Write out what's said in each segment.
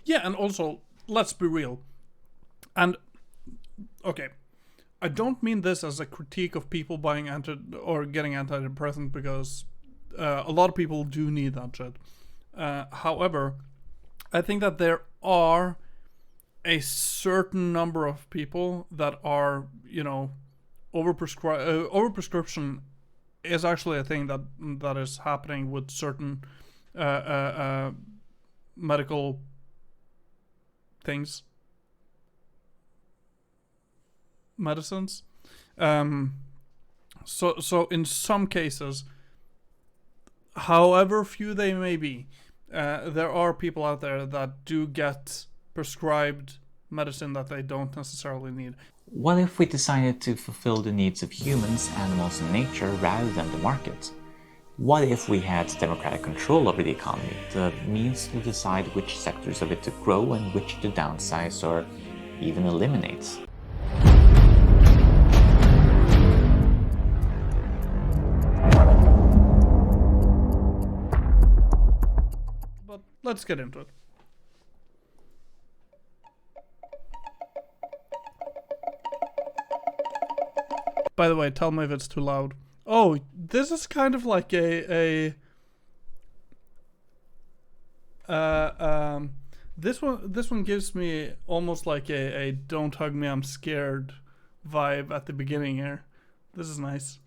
Yeah, and also, let's be real. And, okay, I don't mean this as a critique of people buying getting antidepressant, because a lot of people do need that shit. However, I think that there are a certain number of people that are, overprescription is actually a thing that is happening with certain medical things, medicines. So in some cases, however few they may be, there are people out there that do get prescribed medicine that they don't necessarily need. What if we decided to fulfill the needs of humans, animals, and nature rather than the market? What if we had democratic control over the economy, the means to decide which sectors of it to grow and which to downsize or even eliminate? But let's get into it. By the way, tell me if it's too loud. Oh, this is kind of like this one gives me almost like a "Don't hug me, I'm scared" vibe at the beginning here. This is nice.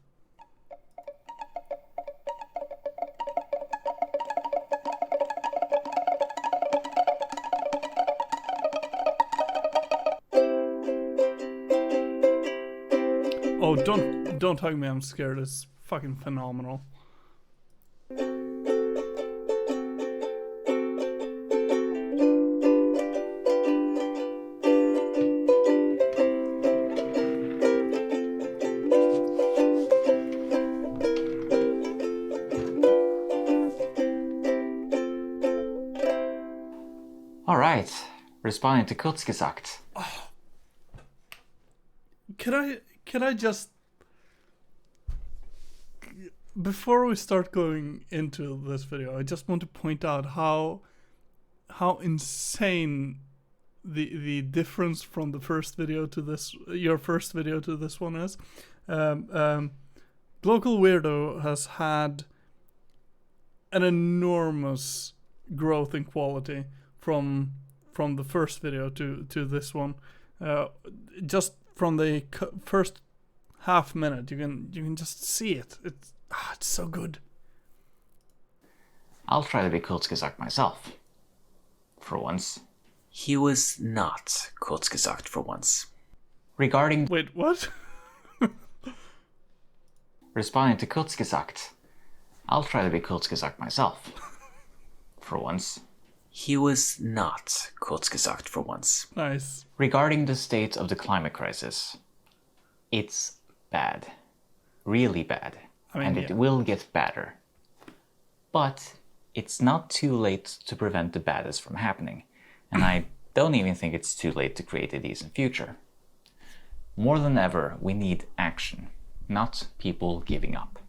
Oh, don't hug me, I'm scared. It's fucking phenomenal. All right, responding to Kurzgesagt. Oh. Can I just, before we start going into this video, I just want to point out how insane the difference from the first video to this, your first video to this one is. Glocal Weirdo has had an enormous growth in quality from the first video to this one. Just from the first half minute, you can just see it. It's so good. I'll try to be Kurzgesagt myself. For once. He was not Kurzgesagt for once. Regarding... Wait, what? Responding to Kurzgesagt. I'll try to be Kurzgesagt myself. For once. He was not Kurzgesagt for once. Nice. Regarding the state of the climate crisis. It's bad. Really bad. And it will get better. But it's not too late to prevent the baddest from happening. And I don't even think it's too late to create a decent future. More than ever, we need action, not people giving up.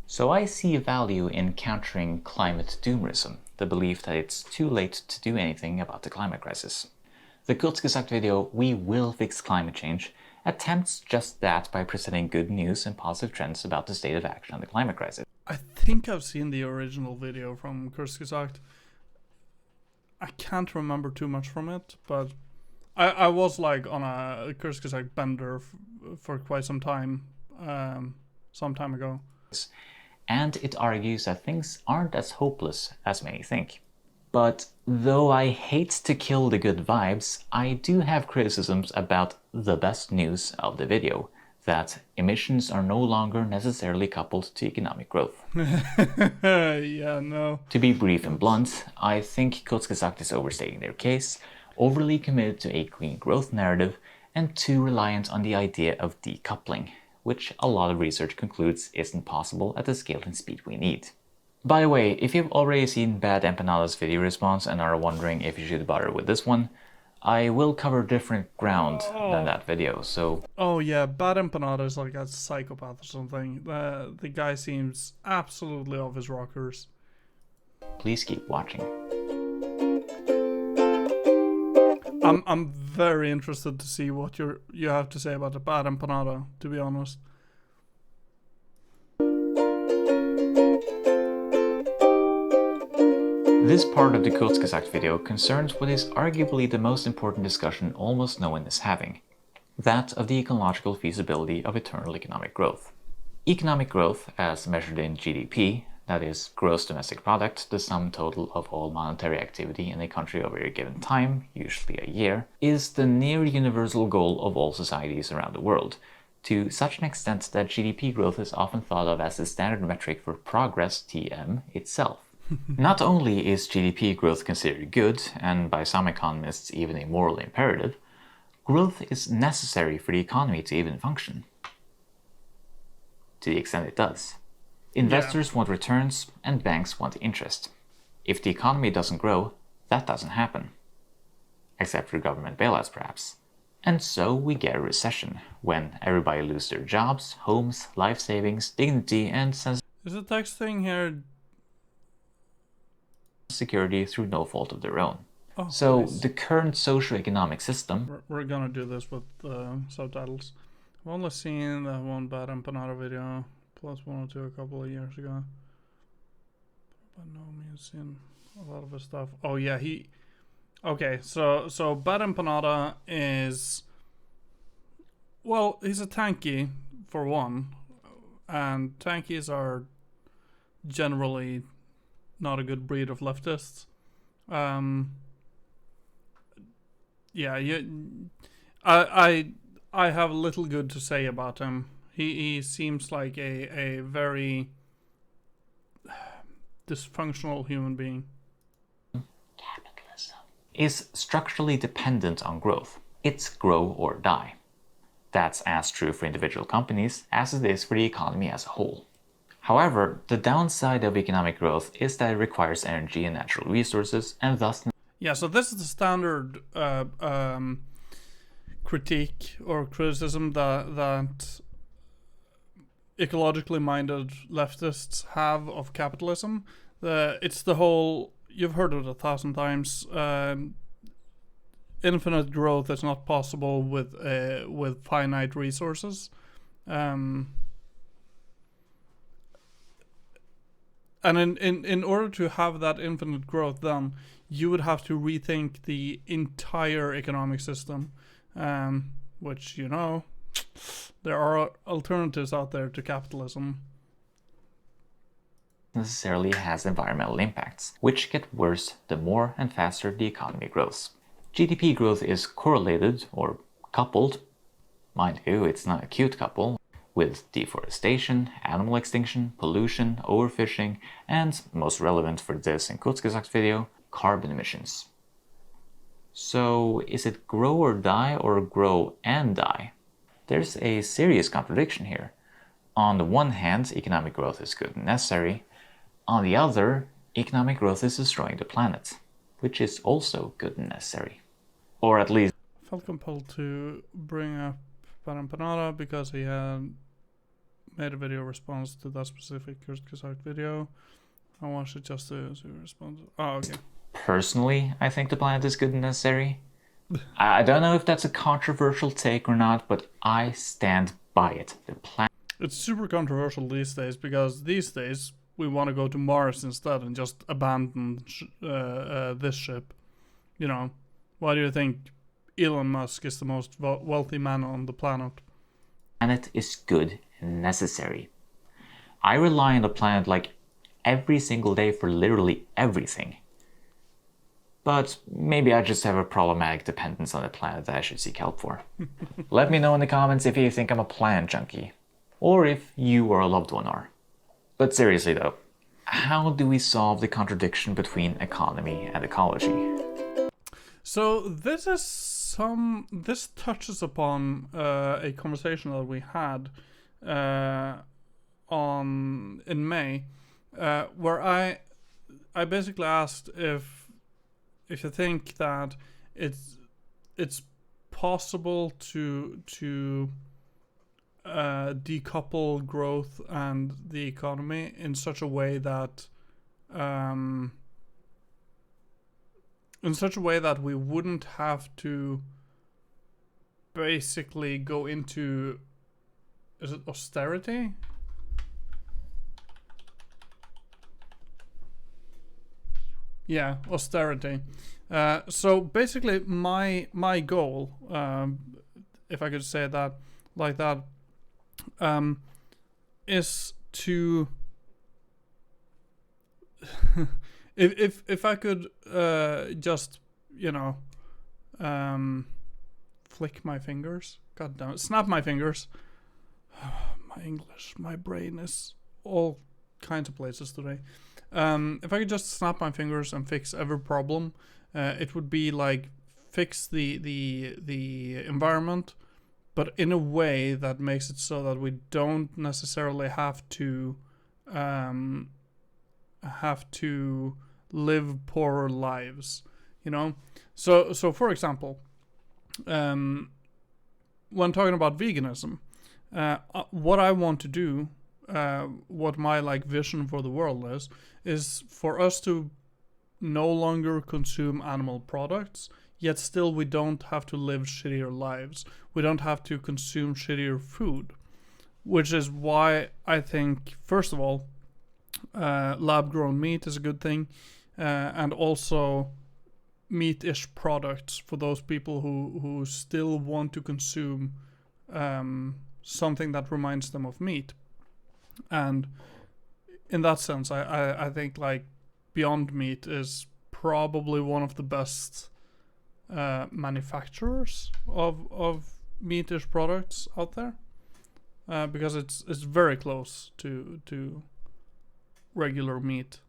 So I see value in countering climate doomerism, the belief that it's too late to do anything about the climate crisis. The Kurzgesagt video, We Will Fix Climate Change, attempts just that by presenting good news and positive trends about the state of action on the climate crisis. I think I've seen the original video from Kurzgesagt. I can't remember too much from it, but I was like on a Kurzgesagt bender for quite some time ago. And it argues that things aren't as hopeless as many think. But though I hate to kill the good vibes, I do have criticisms about the best news of the video, that emissions are no longer necessarily coupled to economic growth. Yeah, no. To be brief and blunt, I think Kurzgesagt is overstating their case, overly committed to a clean growth narrative, and too reliant on the idea of decoupling, which a lot of research concludes isn't possible at the scale and speed we need. By the way, if you've already seen Bad Empanada's video response and are wondering if you should bother with this one, I will cover different ground than that video, so... Oh yeah, Bad Empanada is like a psychopath or something. The guy seems absolutely off his rockers. Please keep watching. I'm very interested to see what you have to say about the bad empanada, to be honest. This part of the Kurzgesagt video concerns what is arguably the most important discussion almost no one is having, that of the ecological feasibility of eternal economic growth. Economic growth, as measured in GDP, that is, gross domestic product, the sum total of all monetary activity in a country over a given time, usually a year, is the near universal goal of all societies around the world, to such an extent that GDP growth is often thought of as the standard metric for progress, TM, itself. Not only is GDP growth considered good, and by some economists even a moral imperative, growth is necessary for the economy to even function. To the extent it does. Investors want returns, and banks want interest. If the economy doesn't grow, that doesn't happen. Except for government bailouts, perhaps. And so we get a recession, when everybody loses their jobs, homes, life savings, dignity, and sense Is the text thing here security through no fault of their own. Oh, so please. The current socio-economic system... We're gonna do this with subtitles. I've only seen that one bad empanada video, plus one or two a couple of years ago. By no means seen a lot of his stuff. Oh yeah, Okay, so bad empanada is... Well, he's a tanky, for one. And tankies are generally not a good breed of leftists. I have little good to say about him. He seems like a very dysfunctional human being. Capitalism is structurally dependent on growth. It's grow or die. That's as true for individual companies as it is for the economy as a whole. However, the downside of economic growth is that it requires energy and natural resources, and thus... Yeah, so this is the standard critique or criticism that ecologically minded leftists have of capitalism. It's the whole... You've heard it 1,000 times. Infinite growth is not possible with finite resources. And in order to have that infinite growth, then you would have to rethink the entire economic system, which, you know, there are alternatives out there to capitalism. Necessarily has environmental impacts, which get worse the more and faster the economy grows. GDP growth is correlated, or coupled, mind you, it's not a cute couple, with deforestation, animal extinction, pollution, overfishing, and, most relevant for this and Kurzgesagt video, carbon emissions. So, is it grow or die, or grow and die? There's a serious contradiction here. On the one hand, economic growth is good and necessary. On the other, economic growth is destroying the planet, which is also good and necessary. Or at least... I felt compelled to bring up Empanada because he had made a video response to that specific Kurzgesagt video. I watched it just to respond. Oh, okay. Personally, I think the planet is good and necessary. I don't know if that's a controversial take or not, but I stand by it. The planet... It's super controversial these days because these days we want to go to Mars instead and just abandon this ship. You know, why do you think Elon Musk is the most wealthy man on the planet? Planet is good and necessary. I rely on the planet like every single day for literally everything. But maybe I just have a problematic dependence on the planet that I should seek help for. Let me know in the comments if you think I'm a planet junkie, or if you or a loved one are. But seriously though, how do we solve the contradiction between economy and ecology? So this touches upon a conversation that we had in May, where I basically asked if you think that it's possible to decouple growth and the economy in such a way that in such a way that we wouldn't have to basically go into, is it austerity? Yeah, austerity. So basically, my goal, if I could say that like that, is to if I could just flick my fingers, god damn it, snap my fingers. My English, my brain is all kinds of places today. If I could just snap my fingers and fix every problem, it would be like fix the environment, but in a way that makes it so that we don't necessarily have to live poorer lives, So for example, when talking about veganism, what I want to do, what my vision for the world is for us to no longer consume animal products, yet still we don't have to live shittier lives. We don't have to consume shittier food, which is why I think, first of all, lab-grown meat is a good thing, and also meat-ish products for those people who still want to consume something that reminds them of meat. And in that sense, I think Beyond Meat is probably one of the best manufacturers of meat-ish products out there, because it's very close to regular meat.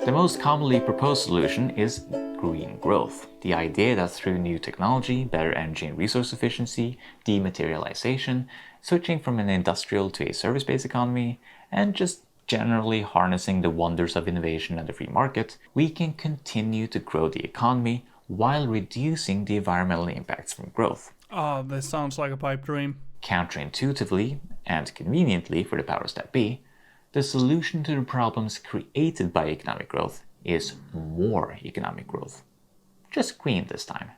The most commonly proposed solution is green growth. The idea that through new technology, better energy and resource efficiency, dematerialization, switching from an industrial to a service-based economy, and just generally harnessing the wonders of innovation and the free market, we can continue to grow the economy while reducing the environmental impacts from growth. Oh, this sounds like a pipe dream. Counterintuitively, and conveniently for the powers that be, the solution to the problems created by economic growth is more economic growth. Just green this time.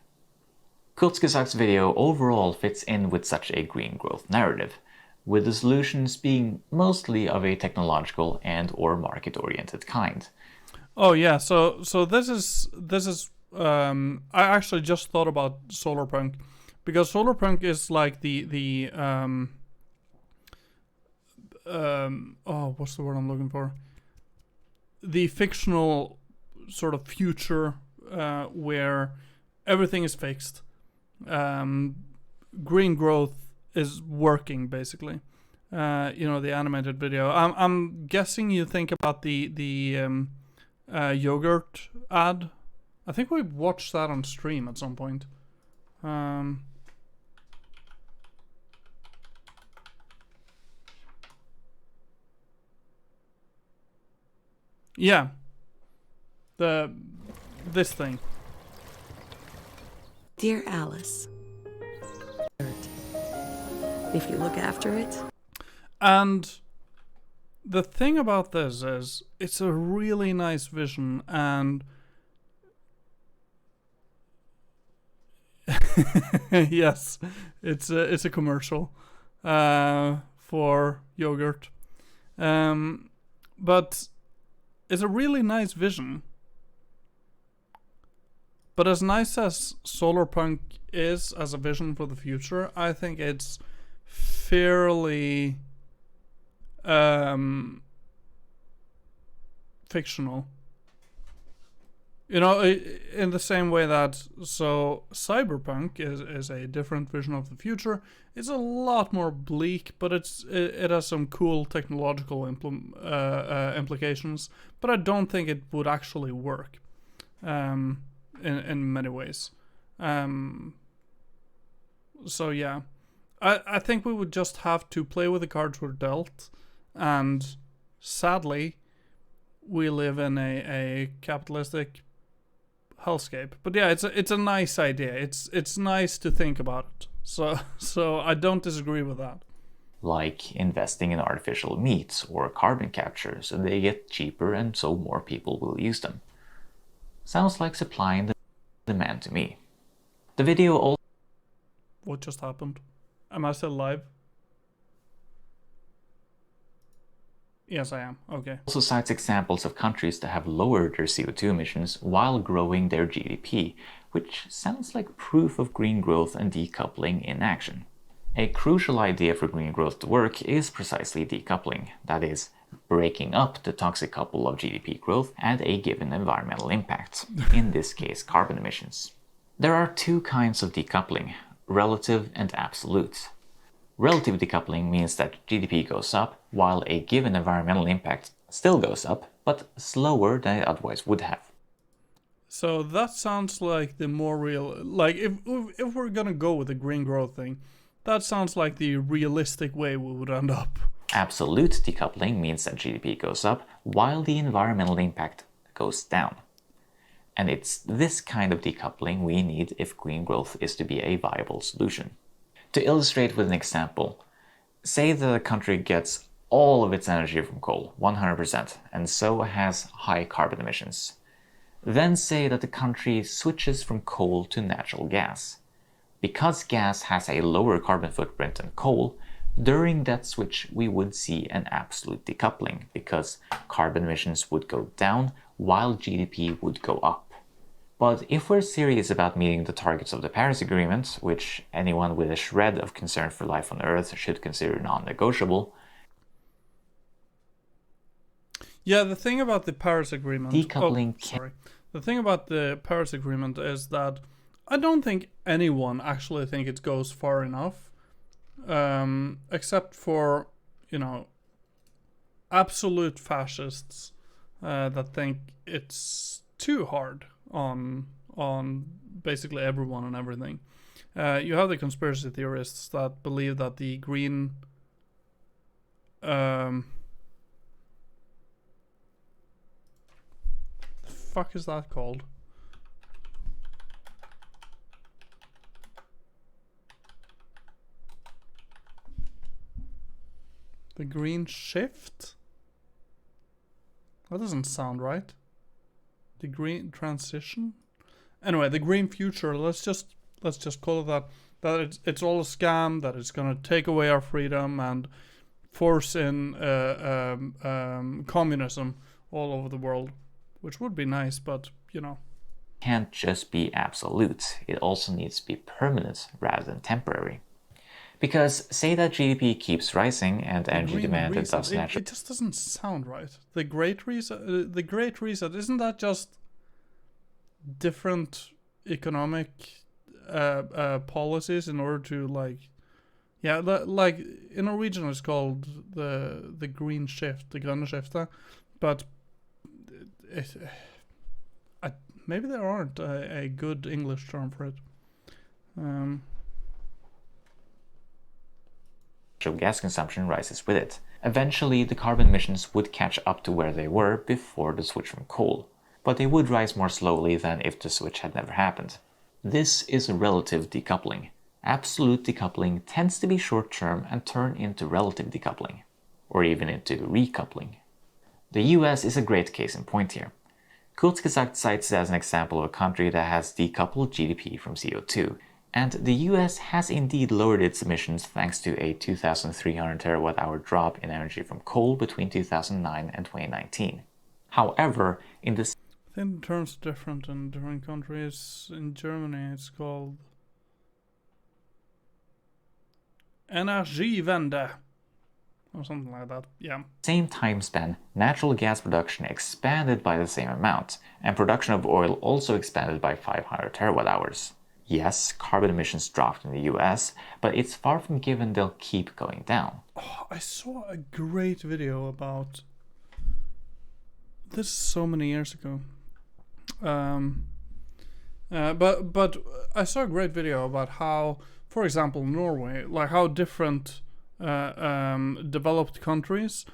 Kurzgesagt's video overall fits in with such a green growth narrative, with the solutions being mostly of a technological and or market-oriented kind. Oh yeah, so this is I actually just thought about solarpunk, because solarpunk is like the what's the word I'm looking for? The fictional sort of future where everything is fixed. Green growth is working basically. The animated video. I'm guessing you think about the yogurt ad. I think we watched that on stream at some point. Yeah. This thing. Dear Alice, if you look after it. And the thing about this is it's a really nice vision, and yes, it's a commercial for yogurt. But it's a really nice vision. But as nice as solarpunk is as a vision for the future, I think it's fairly fictional. In the same way that cyberpunk is a different vision of the future. It's a lot more bleak, but it has some cool technological implications. But I don't think it would actually work in many ways. So yeah, I think we would just have to play with the cards we're dealt, and sadly, we live in a capitalistic hellscape. But yeah, it's a nice idea. It's nice to think about it. So I don't disagree with that. like investing in artificial meats or carbon capture so they get cheaper and so more people will use them. Sounds like supply and demand to me. The video also... What just happened? Am I still live? Yes, I am. Okay. Also cites examples of countries that have lowered their CO2 emissions while growing their GDP, which sounds like proof of green growth and decoupling in action. A crucial idea for green growth to work is precisely decoupling, that is, breaking up the toxic couple of GDP growth and a given environmental impact, in this case carbon emissions. There are two kinds of decoupling, relative and absolute. Relative decoupling means that GDP goes up while a given environmental impact still goes up, but slower than it otherwise would have. So that sounds like the more real, like if we're gonna go with the green growth thing, that sounds like the realistic way we would end up. Absolute decoupling means that GDP goes up while the environmental impact goes down. And it's this kind of decoupling we need if green growth is to be a viable solution. To illustrate with an example, say that a country gets all of its energy from coal, 100%, and so has high carbon emissions. Then say that the country switches from coal to natural gas. Because gas has a lower carbon footprint than coal, during that switch we would see an absolute decoupling because carbon emissions would go down while GDP would go up. But if we're serious about meeting the targets of the Paris Agreement, which anyone with a shred of concern for life on Earth should consider non-negotiable... Yeah, the thing about the Paris Agreement... Decoupling... The thing about the Paris Agreement is that I don't think anyone actually think it goes far enough. Except for, you know, absolute fascists that think it's too hard on basically everyone and everything. You have the conspiracy theorists that believe that the green the fuck is that called? The green shift? That doesn't sound right. The green transition? Anyway, the green future, let's just call it that. That it's all a scam, that it's gonna take away our freedom and force in communism all over the world. Which would be nice, but you know. Can't just be absolute. It also needs to be permanent rather than temporary. Because say that GDP keeps rising and energy demand is thus naturally... It just doesn't sound right. The Great Reset, isn't that just different economic policies in order to like... Yeah, like in Norwegian it's called the green shift, the grønne skifte, but maybe there aren't a good English term for it. Gas consumption rises with it. Eventually, the carbon emissions would catch up to where they were before the switch from coal, but they would rise more slowly than if the switch had never happened. This is relative decoupling. Absolute decoupling tends to be short-term and turn into relative decoupling, or even into recoupling. The US is a great case in point here. Kurzgesagt cites it as an example of a country that has decoupled GDP from CO2, and the US has indeed lowered its emissions thanks to a 2,300 terawatt-hour drop in energy from coal between 2009 and 2019. However, in this... I think the term's different in different countries. In Germany it's called Energiewende or something like that, yeah. Same time span, natural gas production expanded by the same amount, and production of oil also expanded by 500 terawatt-hours. Yes, carbon emissions dropped in the US, but it's far from given they'll keep going down. Oh, I saw a great video about this so many years ago. But I saw a great video about how, for example, Norway, like how different developed countries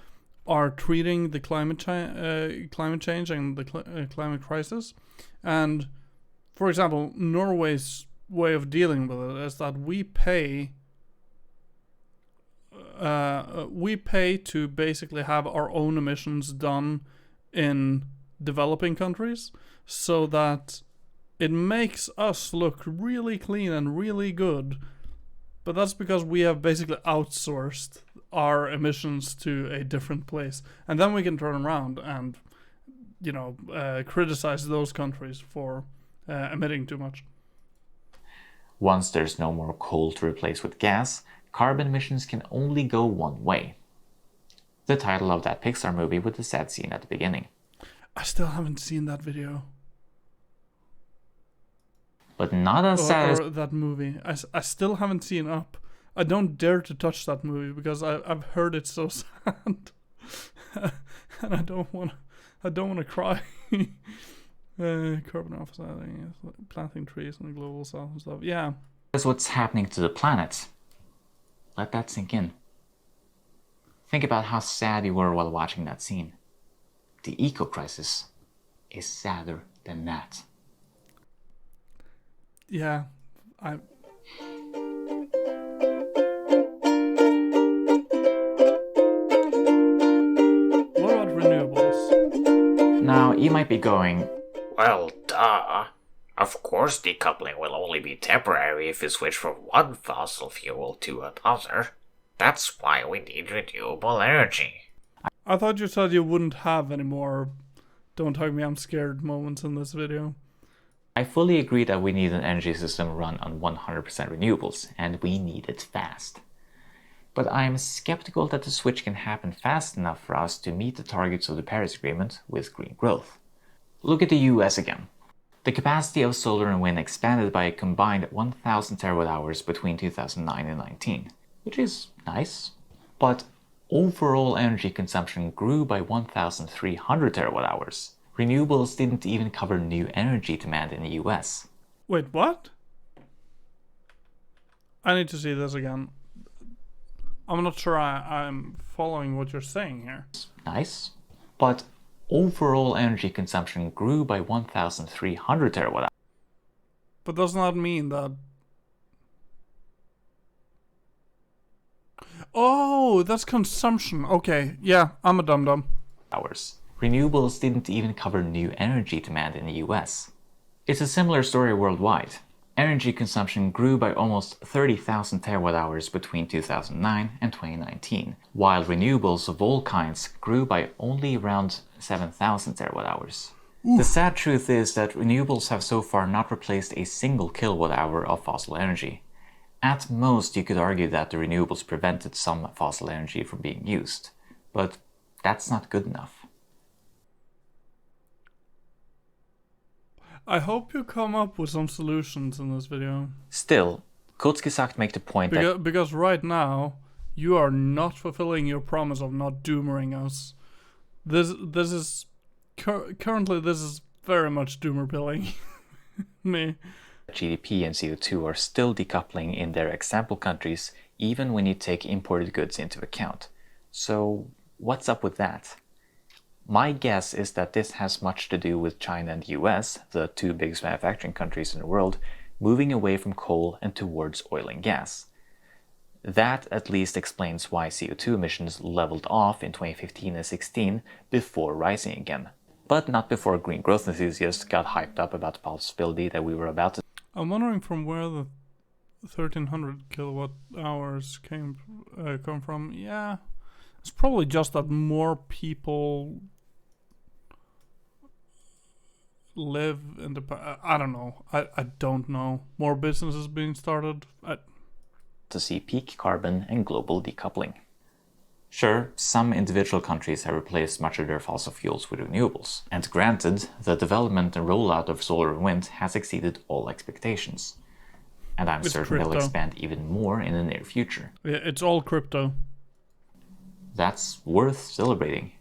are treating the climate change and the climate crisis. And for example, Norway's way of dealing with it is that we pay we pay to basically have our own emissions done in developing countries, so that it makes us look really clean and really good. But that's because we have basically outsourced our emissions to a different place, and then we can turn around and, criticize those countries for emitting too much. Once there's no more coal to replace with gas, carbon emissions can only go one way. The title of that Pixar movie with the sad scene at the beginning. I still haven't seen that video. But not as sad as... Or that movie. I still haven't seen Up. I don't dare to touch that movie because I've heard it's so sad. And I don't want to cry. Carbon offsetting, planting trees in the global south and stuff. Yeah. That's what's happening to the planet. Let that sink in. Think about how sad you were while watching that scene. The eco-crisis is sadder than that. Yeah, What about renewables? Now, you might be going, Well, duh. Of course decoupling will only be temporary if you switch from one fossil fuel to another. That's why we need renewable energy. I thought you said you wouldn't have any more "don't hug me, I'm scared" moments in this video. I fully agree that we need an energy system run on 100% renewables, and we need it fast. But I am skeptical that the switch can happen fast enough for us to meet the targets of the Paris Agreement with green growth. Look at the US again. The capacity of solar and wind expanded by a combined 1,000 terawatt-hours between 2009 and 19, which is nice. But overall energy consumption grew by 1,300 terawatt-hours. Renewables didn't even cover new energy demand in the US. Wait, what? I need to see this again. I'm not sure I'm following what you're saying here. Nice. But overall energy consumption grew by 1,300 terawatt-hours. But doesn't that mean that... Oh, that's consumption. Okay, yeah, I'm a dum-dum. Renewables didn't even cover new energy demand in the US. It's a similar story worldwide. Energy consumption grew by almost 30,000 terawatt-hours between 2009 and 2019, while renewables of all kinds grew by only around 7,000 terawatt-hours. The sad truth is that renewables have so far not replaced a single kilowatt-hour of fossil energy. At most, you could argue that the renewables prevented some fossil energy from being used, but that's not good enough. I hope you come up with some solutions in this video. Still, Kurzgesagt make the point that... Because right now, you are not fulfilling your promise of not doomering us. This is... currently, this is very much doomer pilling me. GDP and CO2 are still decoupling in their example countries, even when you take imported goods into account. So, what's up with that? My guess is that this has much to do with China and the US, the two biggest manufacturing countries in the world, moving away from coal and towards oil and gas. That at least explains why CO2 emissions leveled off in 2015 and 16 before rising again. But not before green growth enthusiasts got hyped up about the possibility that we were about to... I'm wondering from where the 1,300 kilowatt hours come from. Yeah, it's probably just that more people live in the... I don't know. I don't know. More businesses being started. To see peak carbon and global decoupling. Sure, some individual countries have replaced much of their fossil fuels with renewables, and granted, the development and rollout of solar and wind has exceeded all expectations. And I'm certain they'll expand even more in the near future. Yeah, it's all crypto. That's worth celebrating.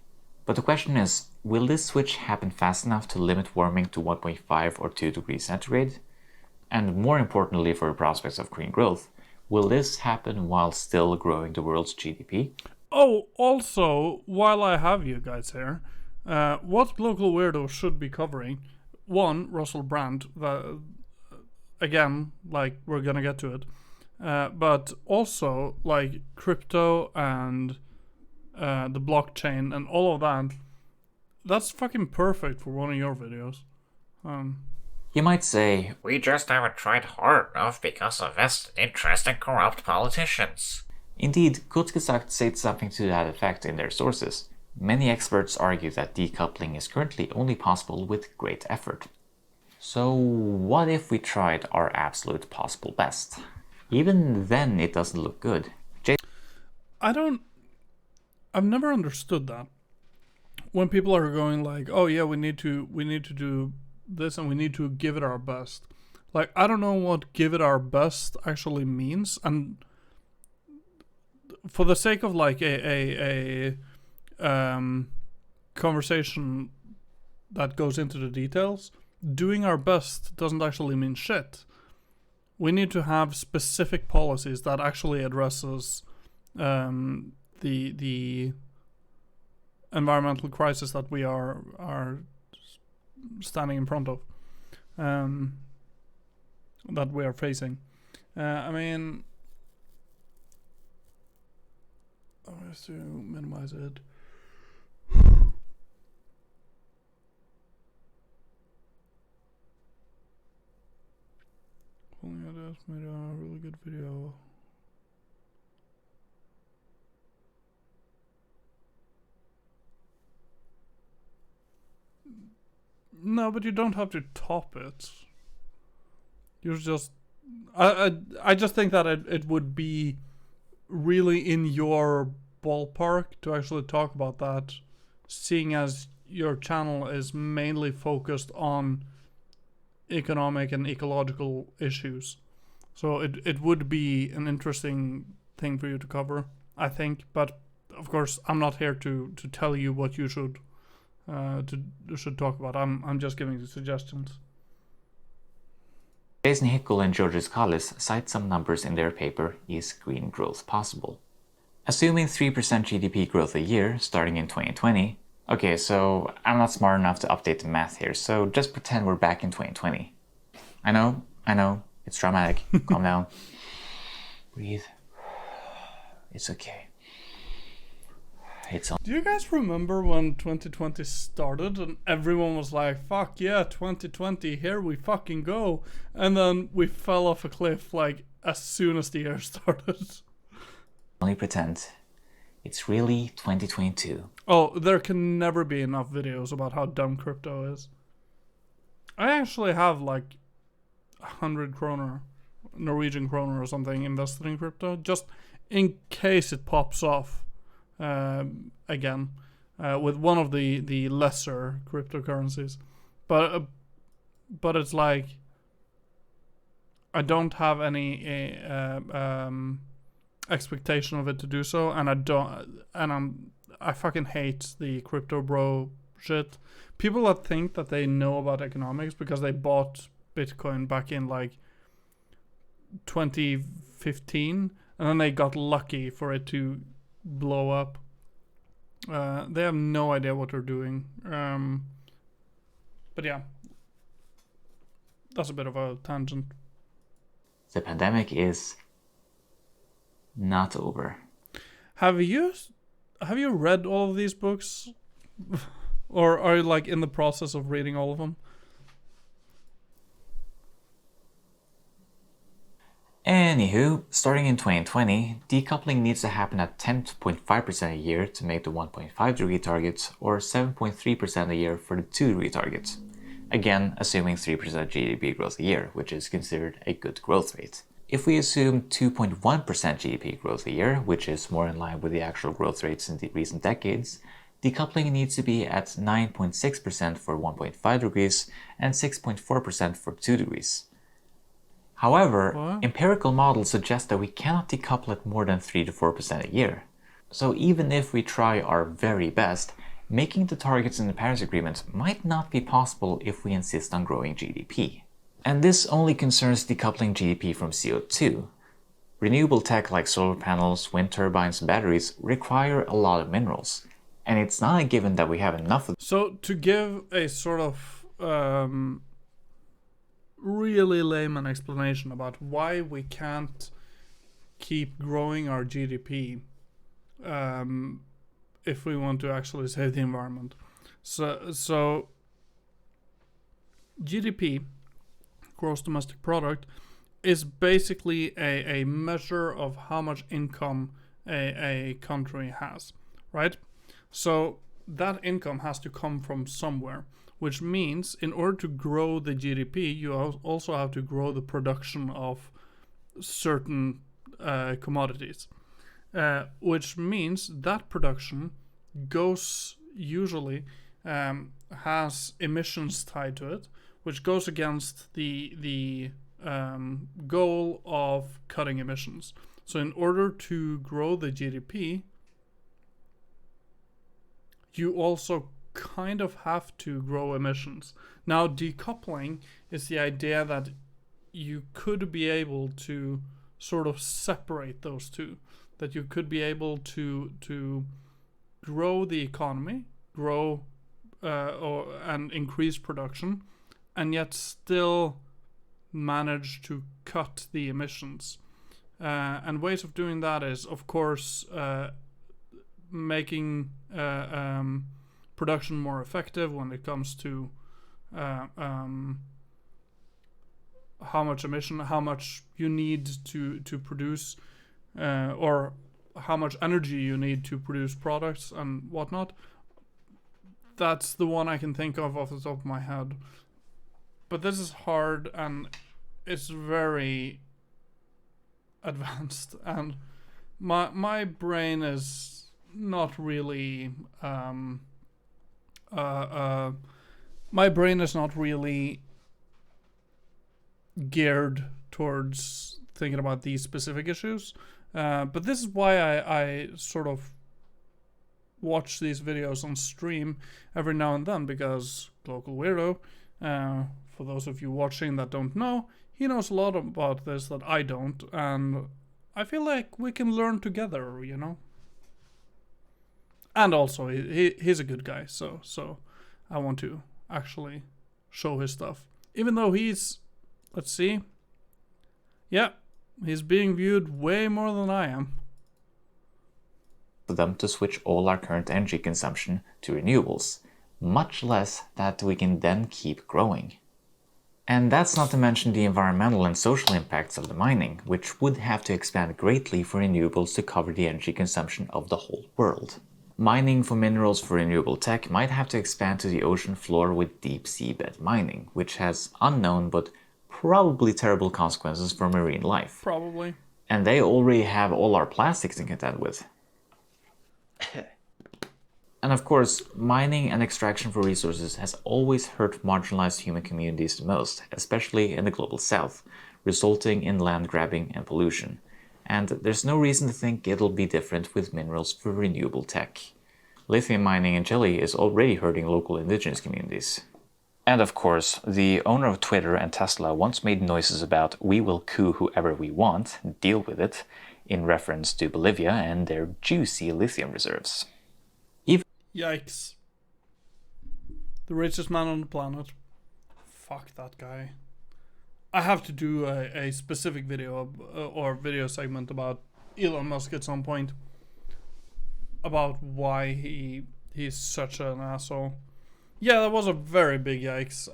But the question is, will this switch happen fast enough to limit warming to 1.5 or 2 degrees centigrade? And more importantly for the prospects of green growth, will this happen while still growing the world's GDP? Oh, also, while I have you guys here, what Glocal Weirdo should be covering, one, Russell Brand, again, like, we're gonna get to it, but also like crypto and the blockchain and all of that. That's fucking perfect for one of your videos. You might say, we just haven't tried hard enough because of vested interest in corrupt politicians. Indeed, Kurzgesagt states something to that effect in their sources. Many experts argue that decoupling is currently only possible with great effort. So what if we tried our absolute possible best? Even then it doesn't look good. I've never understood that. When people are going like, oh yeah, we need to do this and we need to give it our best. Like, I don't know what give it our best actually means, and for the sake of like a conversation that goes into the details, doing our best doesn't actually mean shit. We need to have specific policies that actually addresses the environmental crisis that we are standing in front of, that we are facing. I mean, I have to minimize it. Only others made a really good video. No, but you don't have to top it. You're just... I just think that it would be really in your ballpark to actually talk about that, seeing as your channel is mainly focused on economic and ecological issues. So it would be an interesting thing for you to cover, I think. But of course, I'm not here to tell you what you should talk about. I'm just giving you suggestions. Jason Hickel and Georges Kallis cite some numbers in their paper, Is Green Growth Possible? Assuming 3% GDP growth a year, starting in 2020. Okay, so I'm not smart enough to update the math here, so just pretend we're back in 2020. I know, it's dramatic. Calm down. Breathe. It's okay. Do you guys remember when 2020 started and everyone was like, fuck yeah, 2020, here we fucking go. And then we fell off a cliff like as soon as the year started. Only pretend. It's really 2022. Oh, there can never be enough videos about how dumb crypto is. I actually have like 100 kroner, Norwegian kroner or something invested in crypto, just in case it pops off. Again, with one of the lesser cryptocurrencies, but it's like I don't have any expectation of it to do so, and I fucking hate the crypto bro shit. People that think that they know about economics because they bought Bitcoin back in like 2015, and then they got lucky for it to blow up. They have no idea what they're doing. But yeah, that's a bit of a tangent. The pandemic is not over. Have you read all of these books? Or are you like in the process of reading all of them? Anywho, starting in 2020, decoupling needs to happen at 10.5% a year to make the 1.5 degree target, or 7.3% a year for the 2 degree target. Again, assuming 3% GDP growth a year, which is considered a good growth rate. If we assume 2.1% GDP growth a year, which is more in line with the actual growth rates in the recent decades, decoupling needs to be at 9.6% for 1.5 degrees and 6.4% for 2 degrees. However, empirical models suggest that we cannot decouple at more than 3 to 4% a year. So even if we try our very best, making the targets in the Paris Agreement might not be possible if we insist on growing GDP. And this only concerns decoupling GDP from CO2. Renewable tech like solar panels, wind turbines, and batteries require a lot of minerals. And it's not a given that we have enough of them. So to give a sort of really layman explanation about why we can't keep growing our GDP if we want to actually save the environment. So GDP, gross domestic product, is basically a measure of how much income a country has, right? So that income has to come from somewhere, which means in order to grow the GDP, you also have to grow the production of certain commodities, which means that production goes usually has emissions tied to it, which goes against the goal of cutting emissions. So in order to grow the GDP, you also kind of have to grow emissions. Now, decoupling is the idea that you could be able to sort of separate those two, that you could be able to grow the economy, and increase production, and yet still manage to cut the emissions. And ways of doing that is, of course, making production more effective when it comes to how much you need to produce, or how much energy you need to produce products and whatnot. That's the one I can think of off the top of my head. But this is hard and it's very advanced, and my brain is not really geared towards thinking about these specific issues. But this is why I sort of watch these videos on stream every now and then, because Glocal Weirdo, for those of you watching that don't know, he knows a lot about this that I don't, and I feel like we can learn together, you know? And also, he's a good guy, so I want to actually show his stuff. Even though he's, let's see, yeah, he's being viewed way more than I am. For them to switch all our current energy consumption to renewables, much less that we can then keep growing. And that's not to mention the environmental and social impacts of the mining, which would have to expand greatly for renewables to cover the energy consumption of the whole world. Mining for minerals for renewable tech might have to expand to the ocean floor with deep seabed mining, which has unknown but probably terrible consequences for marine life. Probably. And they already have all our plastics to contend with. And of course, mining and extraction for resources has always hurt marginalized human communities the most, especially in the global south, resulting in land grabbing and pollution. And there's no reason to think it'll be different with minerals for renewable tech. Lithium mining in Chile is already hurting local indigenous communities. And of course, the owner of Twitter and Tesla once made noises about "we will coup whoever we want, deal with it," in reference to Bolivia and their juicy lithium reserves. Yikes. The richest man on the planet. Fuck that guy. I have to do a specific video or video segment about Elon Musk at some point. About why he's such an asshole. Yeah, that was a very big yikes.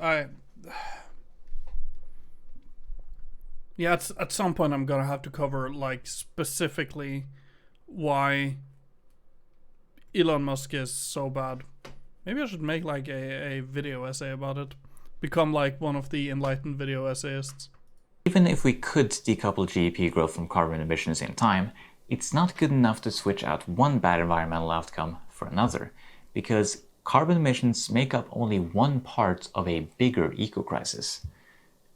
Yeah, at some point I'm gonna have to cover, like, specifically why Elon Musk is so bad. Maybe I should make, like, a video essay about it. Become, like, one of the enlightened video essayists. Even if we could decouple GDP growth from carbon emissions in time, it's not good enough to switch out one bad environmental outcome for another, because carbon emissions make up only one part of a bigger eco-crisis.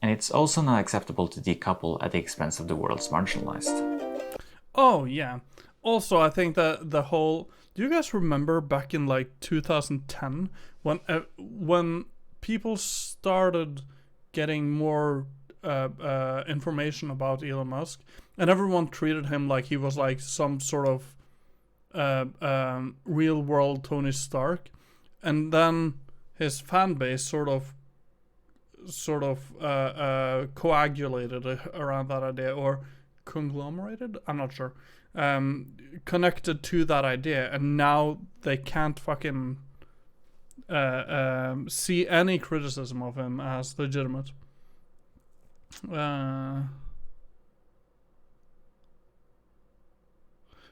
And it's also not acceptable to decouple at the expense of the world's marginalized. Oh, yeah. Also, I think that the whole... Do you guys remember back in, like, 2010 when people started getting more information about Elon Musk, and everyone treated him like he was, like, some sort of real-world Tony Stark, and then his fan base sort of coagulated around that idea, or conglomerated. I'm not sure. Connected to that idea, and now they can't fucking see any criticism of him as legitimate.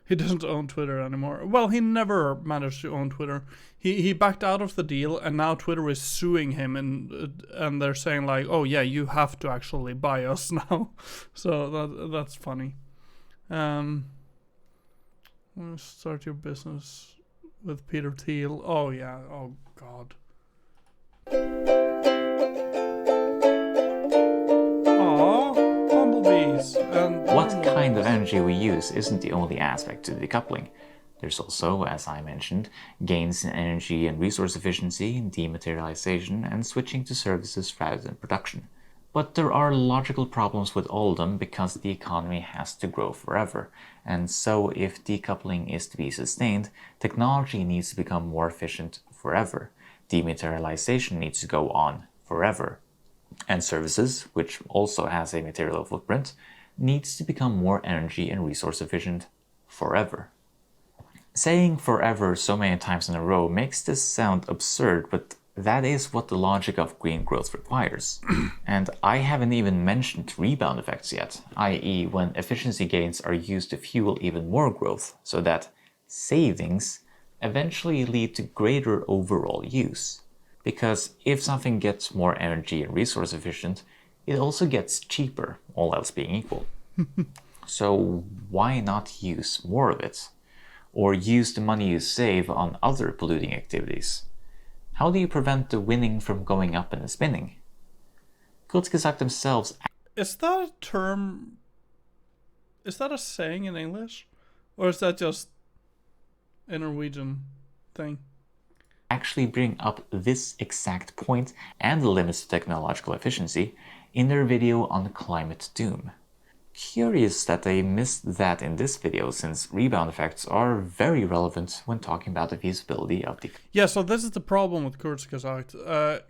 He doesn't own Twitter anymore. Well, he never managed to own Twitter. He backed out of the deal, and now Twitter is suing him, and they're saying like, oh yeah, you have to actually buy us now. So that's funny. Start your business with Peter Thiel. Oh yeah. Oh god. Aww, bumblebees. And what kind of energy we use isn't the only aspect to decoupling. There's also, as I mentioned, gains in energy and resource efficiency, dematerialization, and switching to services rather than production. But there are logical problems with all of them because the economy has to grow forever. And so if decoupling is to be sustained, technology needs to become more efficient forever. Dematerialization needs to go on forever. And services, which also has a material footprint, needs to become more energy and resource efficient forever. Saying forever so many times in a row makes this sound absurd, but that is what the logic of green growth requires. And I haven't even mentioned rebound effects yet, i.e. when efficiency gains are used to fuel even more growth, so that savings eventually lead to greater overall use. Because if something gets more energy and resource efficient, it also gets cheaper, all else being equal. So why not use more of it? Or use the money you save on other polluting activities? How do you prevent the winning from going up and the spinning? Kurzgesagt themselves... Is that a term... Is that a saying in English? Or is that just a Norwegian thing? ...actually bring up this exact point and the limits to technological efficiency in their video on climate doom. Curious that they missed that in this video, since rebound effects are very relevant when talking about the feasibility of the... Yeah, so this is the problem with Kurzgesagt.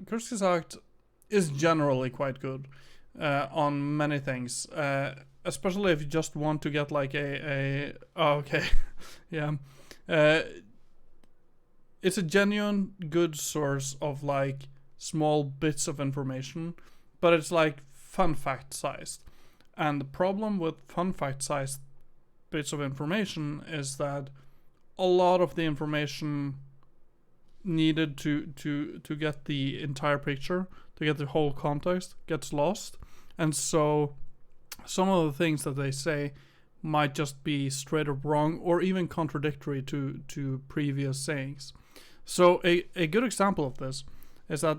Kurzgesagt is generally quite good on many things, especially if you just want to get like oh, okay, yeah. It's a genuine good source of like small bits of information, but it's like fun fact sized. And the problem with fun fact sized bits of information is that a lot of the information needed to get the entire picture, to get the whole context, gets lost. And so some of the things that they say might just be straight up wrong or even contradictory to previous sayings. So a good example of this is that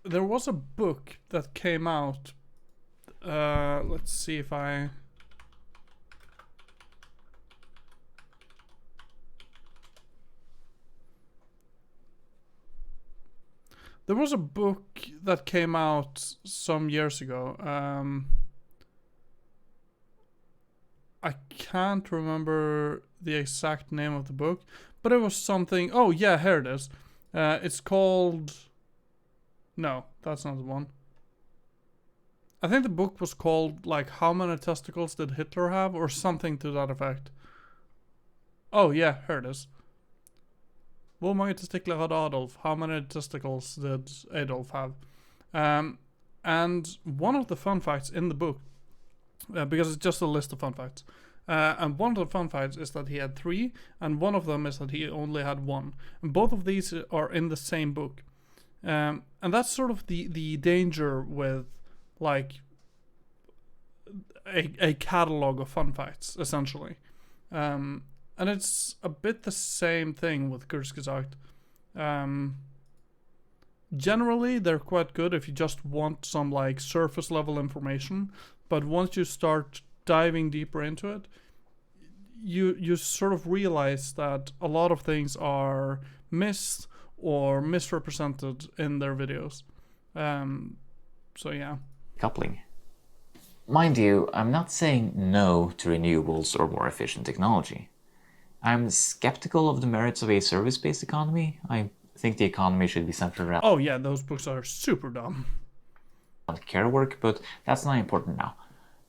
there was a book that came out. Let's see if I... There was a book that came out some years ago. I can't remember the exact name of the book, but it was something... Oh, yeah, here it is. It's called... No, that's not the one. I think the book was called, like, How Many Testicles Did Hitler Have? Or something to that effect. Oh, yeah, here it is. Hvor mange testikler had Adolf? How many testicles did Adolf have? And one of the fun facts in the book, because it's just a list of fun facts, and one of the fun facts is that he had 3, and one of them is that he only had 1. And both of these are in the same book. And that's sort of the danger with, like, a catalog of fun facts, essentially. And it's a bit the same thing with Kurzgesagt. Generally, they're quite good if you just want some, like, surface level information. But once you start diving deeper into it, you sort of realize that a lot of things are missed or misrepresented in their videos. So yeah. Coupling. Mind you, I'm not saying no to renewables or more efficient technology. I'm skeptical of the merits of a service-based economy. I think the economy should be centered around... Oh yeah, those books are super dumb. ...care work, but that's not important now.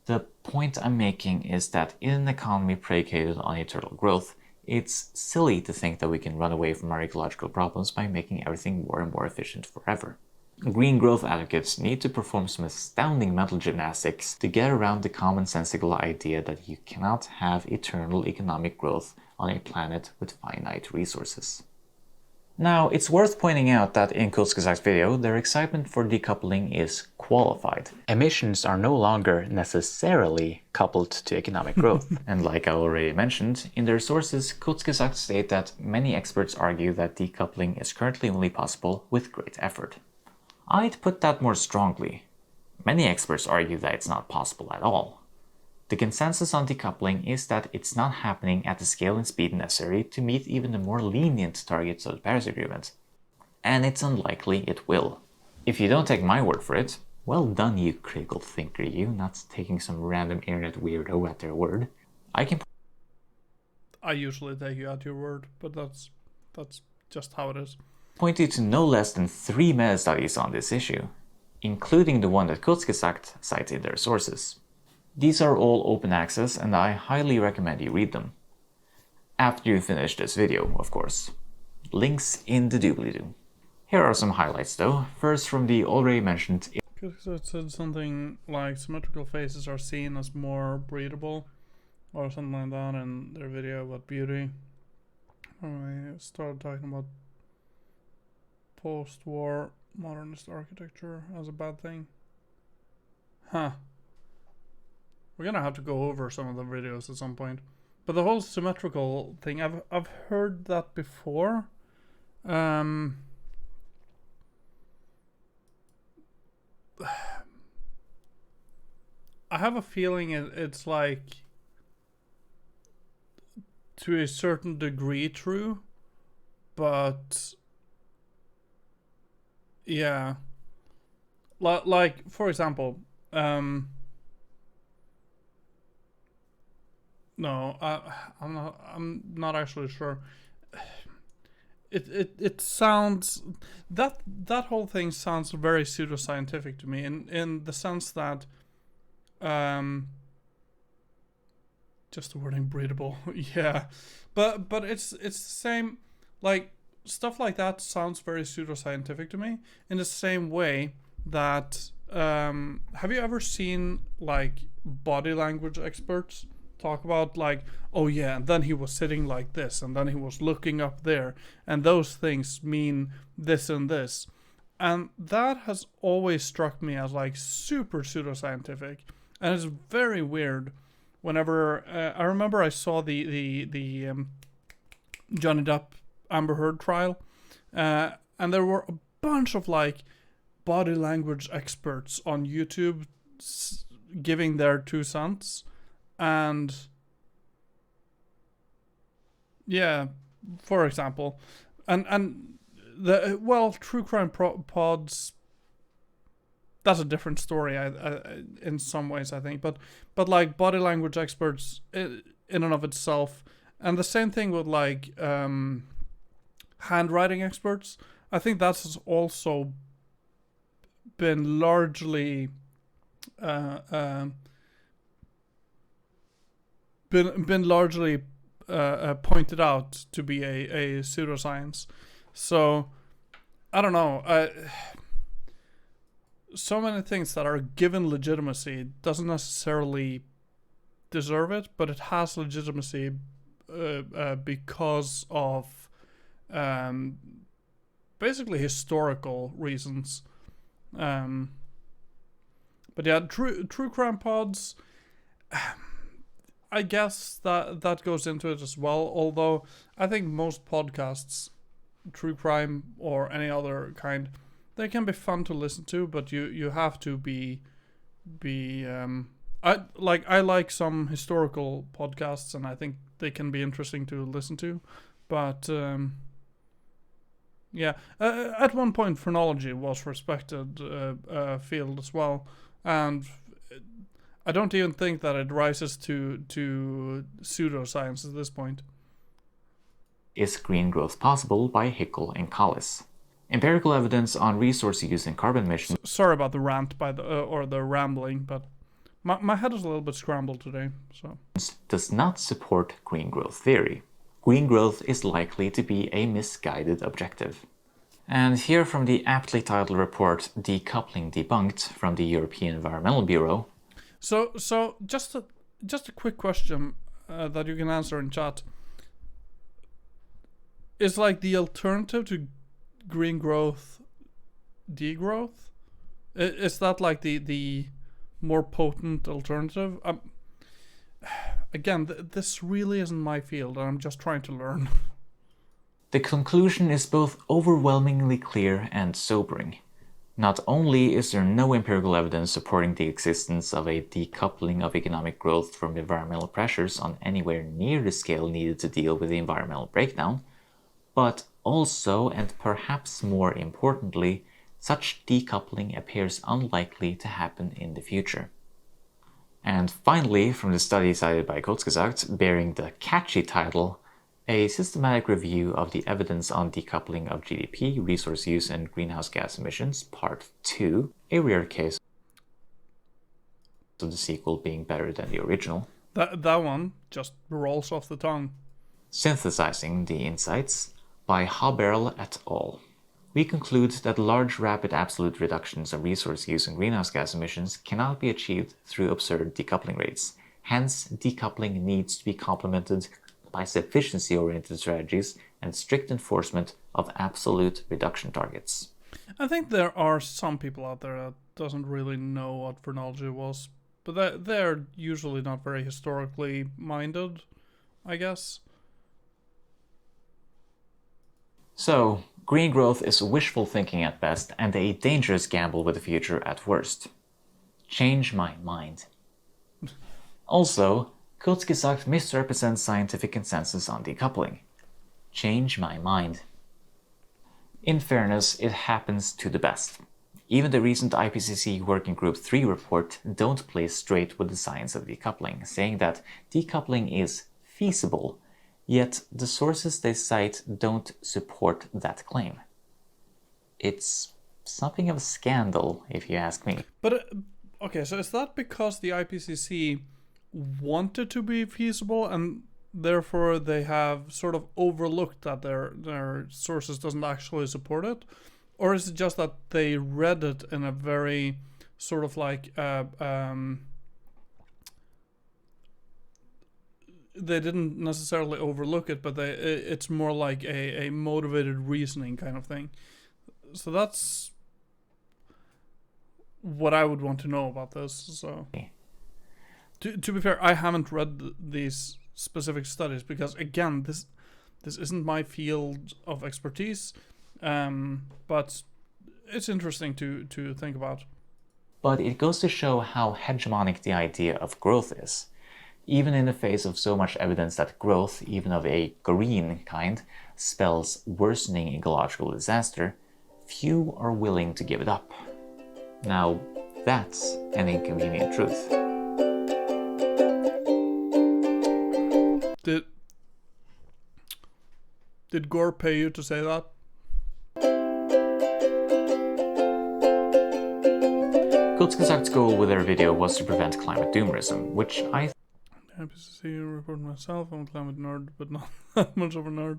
The point I'm making is that in an economy predicated on eternal growth, it's silly to think that we can run away from our ecological problems by making everything more and more efficient forever. Green growth advocates need to perform some astounding mental gymnastics to get around the commonsensical idea that you cannot have eternal economic growth on a planet with finite resources. Now, it's worth pointing out that in Kurzgesagt's video, their excitement for decoupling is qualified. Emissions are no longer necessarily coupled to economic growth. And like I already mentioned, in their sources, Kurzgesagt state that many experts argue that decoupling is currently only possible with great effort. I'd put that more strongly. Many experts argue that it's not possible at all. The consensus on decoupling is that it's not happening at the scale and speed necessary to meet even the more lenient targets of the Paris Agreement. And it's unlikely it will. If you don't take my word for it, well done you critical thinker you, not taking some random internet weirdo at their word. I usually take you at your word, but that's just how it is. Point you to no less than 3 meta-studies on this issue, including the one that Kurzgesagt cites in their sources. These are all open access and I highly recommend you read them. After you finish this video, of course. Links in the doobly-doo. Here are some highlights though, first from the already mentioned... It said something like symmetrical faces are seen as more breathable, or something like that in their video about beauty. I started talking about post-war modernist architecture as a bad thing. Huh. We're gonna have to go over some of the videos at some point. But the whole symmetrical thing, I've heard that before. I have a feeling it's like to a certain degree true, but yeah, like for example, no, I'm not actually sure. It sounds that whole thing sounds very pseudoscientific to me in the sense that just the wording breathable. Yeah, but it's the same, like stuff like that sounds very pseudoscientific to me in the same way that have you ever seen like body language experts talk about like, oh yeah, and then he was sitting like this and then he was looking up there and those things mean this and this, and that has always struck me as like super pseudoscientific, and it's very weird whenever I remember I saw the Johnny Depp Amber Heard trial, and there were a bunch of like body language experts on YouTube giving their 2 cents. And yeah, for example, and the true crime pods, that's a different story I in some ways I think, but like body language experts in and of itself, and the same thing with like handwriting experts, I think that's also been largely been largely pointed out to be a pseudoscience. So I don't know. So many things that are given legitimacy doesn't necessarily deserve it, but it has legitimacy because of basically historical reasons. But yeah, true crime pods. I guess that goes into it as well, although I think most podcasts, true crime or any other kind, they can be fun to listen to, but you have to be I like some historical podcasts and I think they can be interesting to listen to, but yeah, at one point phrenology was respected field as well, and I don't even think that it rises to pseudoscience at this point. Is green growth possible by Hickel and Collis? Empirical evidence on resource use and carbon emissions. Sorry about the rant or the rambling, but My head is a little bit scrambled today, so. Does not support green growth theory. Green growth is likely to be a misguided objective. And here from the aptly titled report, Decoupling Debunked from the European Environmental Bureau. So just a quick question that you can answer in chat. Is like the alternative to green growth degrowth? Is that like the more potent alternative? Again, this really isn't my field, and I'm just trying to learn. The conclusion is both overwhelmingly clear and sobering. Not only is there no empirical evidence supporting the existence of a decoupling of economic growth from environmental pressures on anywhere near the scale needed to deal with the environmental breakdown, but also, and perhaps more importantly, such decoupling appears unlikely to happen in the future. And finally, from the study cited by Kurzgesagt, bearing the catchy title, A Systematic Review of the Evidence on Decoupling of GDP, Resource Use and Greenhouse Gas Emissions, Part 2, a rare case of the sequel being better than the original. That one just rolls off the tongue. Synthesizing the insights by Haberl et al. We conclude that large, rapid absolute reductions of resource use and greenhouse gas emissions cannot be achieved through absurd decoupling rates. Hence, decoupling needs to be complemented by sufficiency-oriented strategies and strict enforcement of absolute reduction targets. I think there are some people out there that doesn't really know what phrenology was, but they're usually not very historically minded, I guess. So, green growth is wishful thinking at best and a dangerous gamble with the future at worst. Change my mind. Also, Kurzgesagt misrepresents scientific consensus on decoupling. Change my mind. In fairness, it happens to the best. Even the recent IPCC Working Group 3 report don't play straight with the science of decoupling, saying that decoupling is feasible, yet the sources they cite don't support that claim. It's something of a scandal, if you ask me. But, okay, so is that because the IPCC wanted to be feasible and therefore they have sort of overlooked that their sources doesn't actually support it? Or is it just that they read it in a very sort of like they didn't necessarily overlook it, but it's more like a motivated reasoning kind of thing. So that's what I would want to know about this. So to be fair, I haven't read these specific studies because, again, this isn't my field of expertise, but it's interesting to think about. But it goes to show how hegemonic the idea of growth is. Even in the face of so much evidence that growth, even of a green kind, spells worsening ecological disaster, few are willing to give it up. Now, that's an inconvenient truth. Did Gore pay you to say that? Kurzgesagt's goal with their video was to prevent climate doomerism, which I IPCC report myself. I'm a climate nerd, but not that much of a nerd.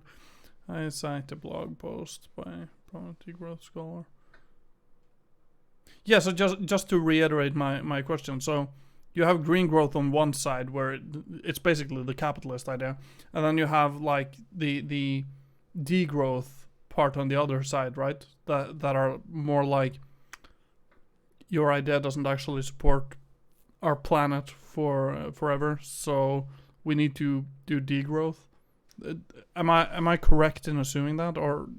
I cite a blog post by prominent degrowth scholar. Yeah, so just to reiterate my question. So you have green growth on one side where it's basically the capitalist idea, and then you have like the degrowth part on the other side, right? That are more like your idea doesn't actually support our planet for forever, so we need to do degrowth. Am I correct in assuming that, or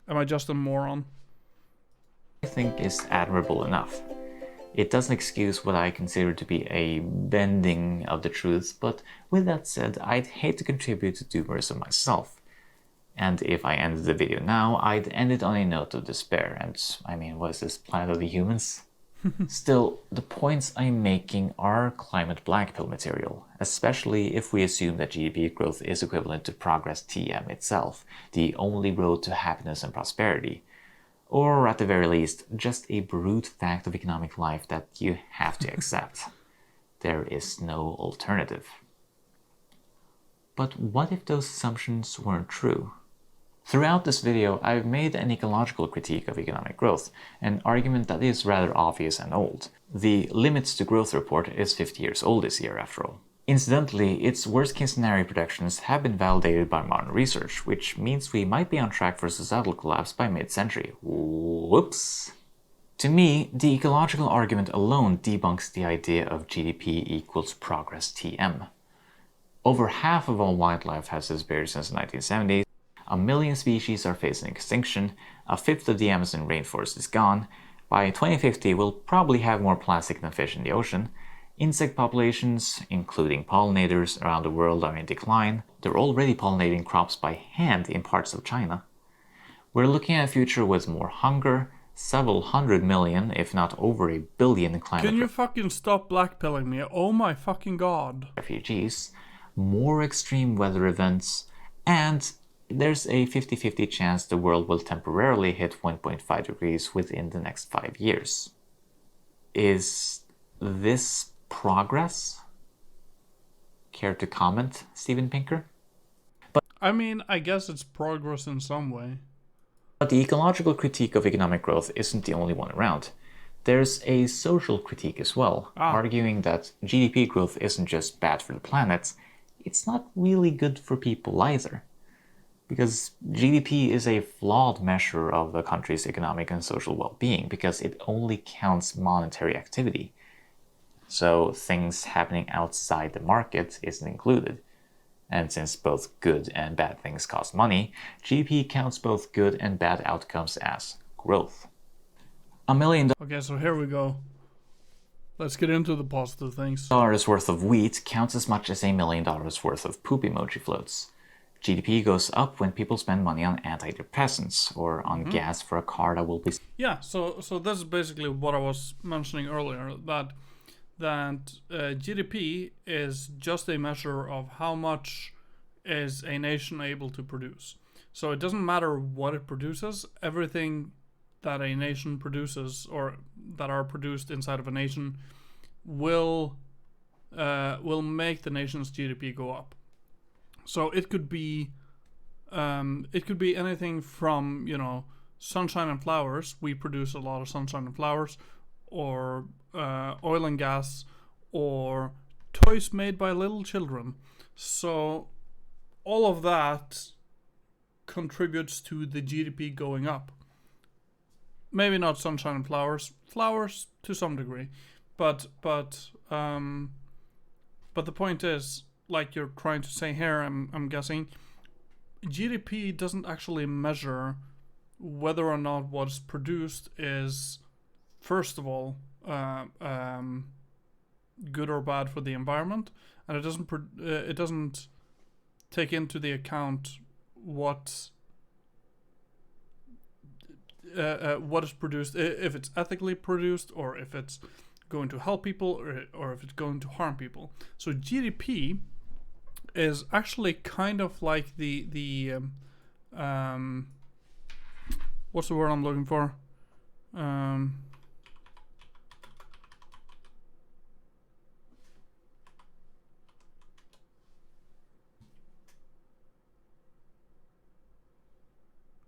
am I just a moron? I think is admirable enough. It doesn't excuse what I consider to be a bending of the truth, but with that said, I'd hate to contribute to doomerism myself. And if I ended the video now, I'd end it on a note of despair, and I mean, what is this, Planet of the Humans? Still, the points I'm making are climate black pill material, especially if we assume that GDP growth is equivalent to progress TM itself, the only road to happiness and prosperity. Or at the very least, just a brute fact of economic life that you have to accept. There is no alternative. But what if those assumptions weren't true? Throughout this video, I've made an ecological critique of economic growth, an argument that is rather obvious and old. The Limits to Growth report is 50 years old this year, after all. Incidentally, its worst-case scenario predictions have been validated by modern research, which means we might be on track for societal collapse by mid-century. Whoops! To me, the ecological argument alone debunks the idea of GDP equals progress TM. Over half of all wildlife has disappeared since the 1970s, 1 million species are facing extinction, a fifth of the Amazon rainforest is gone, by 2050 we'll probably have more plastic than fish in the ocean, insect populations, including pollinators around the world, are in decline, they're already pollinating crops by hand in parts of China. We're looking at a future with more hunger, several hundred million, if not over a billion climate Can you fucking stop blackpilling me? Oh my fucking god. Refugees, more extreme weather events, and there's a 50-50 chance the world will temporarily hit 1.5 degrees within the next 5 years. Is this progress? Care to comment, Steven Pinker? I mean, I guess it's progress in some way. But the ecological critique of economic growth isn't the only one around. There's a social critique as well, arguing that GDP growth isn't just bad for the planet, it's not really good for people either. Because GDP is a flawed measure of a country's economic and social well-being, because it only counts monetary activity. So things happening outside the market isn't included. And since both good and bad things cost money, GDP counts both good and bad outcomes as growth. $1 million Okay, so here we go. Let's get into the positive things. worth of wheat counts as much as $1 million worth of poop emoji floats. GDP goes up when people spend money on antidepressants or on gas for a car that will be... Yeah, so this is basically what I was mentioning earlier, that GDP is just a measure of how much is a nation able to produce. So it doesn't matter what it produces, everything that a nation produces or that are produced inside of a nation will make the nation's GDP go up. So it could be anything from, you know, sunshine and flowers. We produce a lot of sunshine and flowers, or oil and gas, or toys made by little children. So all of that contributes to the GDP going up. Maybe not sunshine and flowers to some degree, but the point is, like you're trying to say here, I'm guessing, GDP doesn't actually measure whether or not what's produced is, first of all, good or bad for the environment, and it doesn't take into the account what is produced, if it's ethically produced, or if it's going to help people, or if it's going to harm people. So GDP is actually kind of like the what's the word I'm looking for?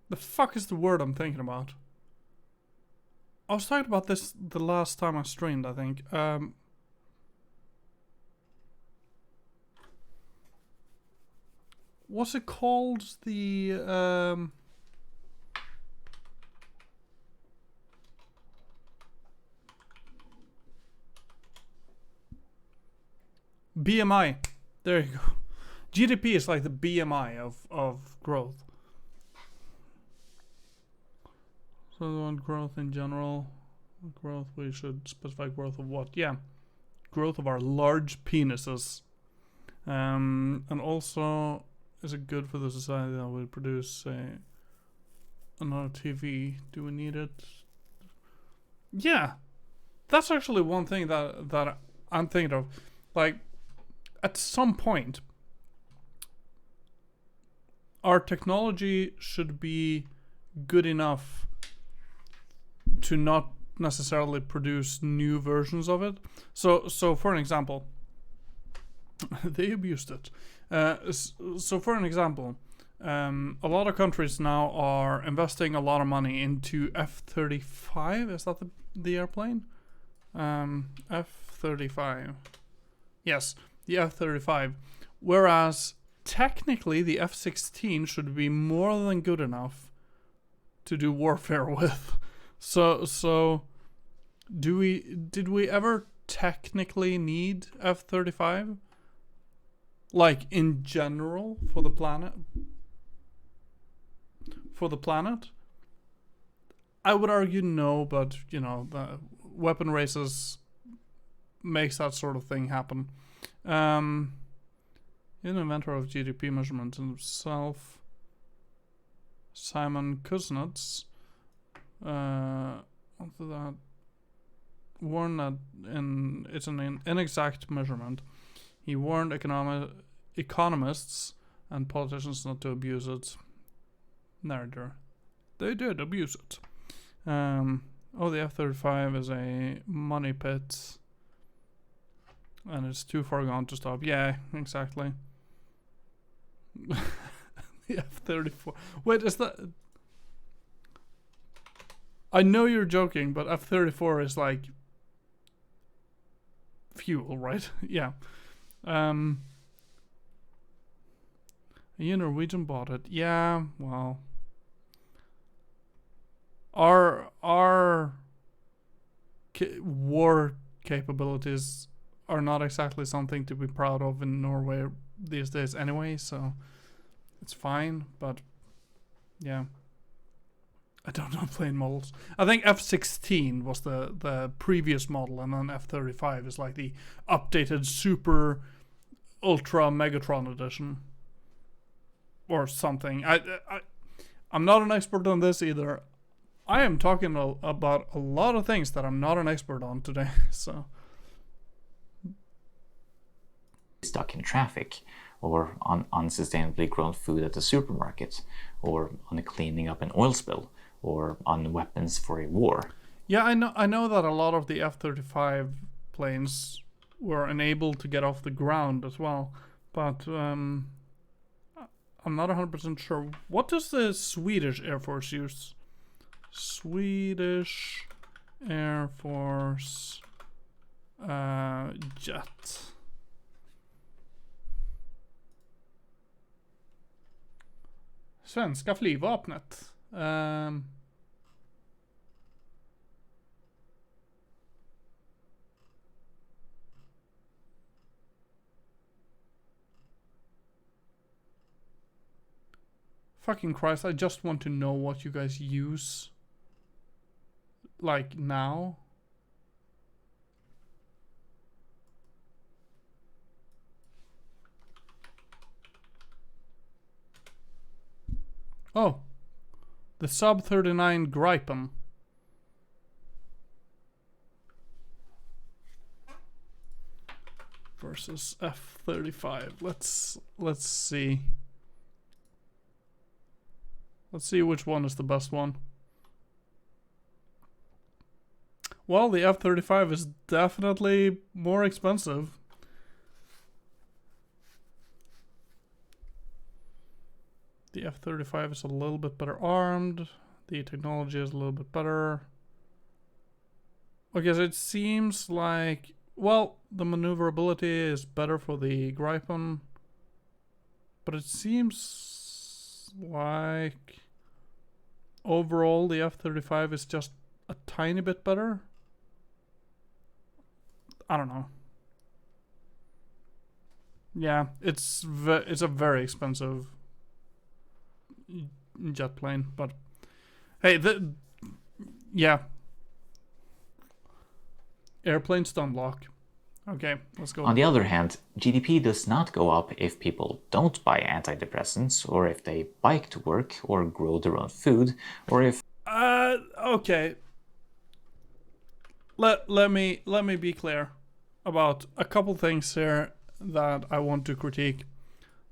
The fuck is the word I'm thinking about? I was talking about this the last time I streamed, I think. What's it called? The BMI. There you go. GDP is like the BMI of growth. So on growth in general, growth, we should specify growth of what? Yeah, growth of our large penises. And also, is it good for the society that we produce, say, another TV? Do we need it? Yeah, that's actually one thing that I'm thinking of. Like, at some point, our technology should be good enough to not necessarily produce new versions of it. So for an example, they abused it. So for an example, a lot of countries now are investing a lot of money into F-35. Is that the airplane? F-35. Yes, the F-35. Whereas technically the F-16 should be more than good enough to do warfare with. So did we ever technically need F-35? Like in general for the planet? For the planet? I would argue no, but you know, the weapon races makes that sort of thing happen. Inventor of GDP measurement himself, Simon Kuznets, after that, warned that it's an inexact measurement. He warned economists and politicians not to abuse it. Neither. They did abuse it. The F-35 is a money pit, and it's too far gone to stop. Yeah, exactly. The F-34. Wait, is that... I know you're joking, but F-34 is like fuel, right? Yeah. You Norwegian bought it. Yeah, well. Our war capabilities are not exactly something to be proud of in Norway these days anyway, so it's fine, but yeah. I don't know plane models. I think F-16 was the previous model, and then F-35 is like the updated super ultra Megatron edition or something. I'm not an expert on this either. I am talking about a lot of things that I'm not an expert on today, so. Stuck in traffic, or on unsustainably grown food at the supermarket, or on cleaning up an oil spill, or on weapons for a war. Yeah, I know that a lot of the F-35 planes were unable to get off the ground as well, but I'm not 100% sure. What does the Swedish Air Force use? Swedish Air Force jet. Svenska flygvapnet. Fucking Christ, I just want to know what you guys use. Like now. Oh. The Sub-39 Gripen. Versus F-35. Let's see. Let's see which one is the best one. Well, the F-35 is definitely more expensive. The F-35 is a little bit better armed. The technology is a little bit better. Okay, so it seems like... Well, the maneuverability is better for the Gripen. But it seems like... Overall, the F-35 is just a tiny bit better. I don't know. Yeah, it's a very expensive jet plane, but hey, yeah, airplanes don't block. Okay, let's go. On the other hand, GDP does not go up if people don't buy antidepressants, or if they bike to work, or grow their own food, or if... Okay. Let me be clear about a couple things here that I want to critique.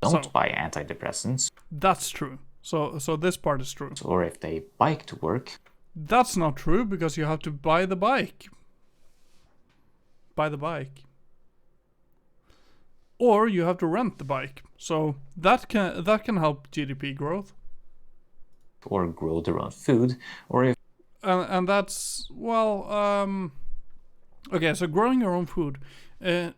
Don't buy antidepressants. That's true. So this part is true. Or if they bike to work. That's not true because you have to buy the bike. Buy the bike. Or you have to rent the bike. So that can help GDP growth. Or grow their own food, or if And that's, well, okay, so growing your own food, that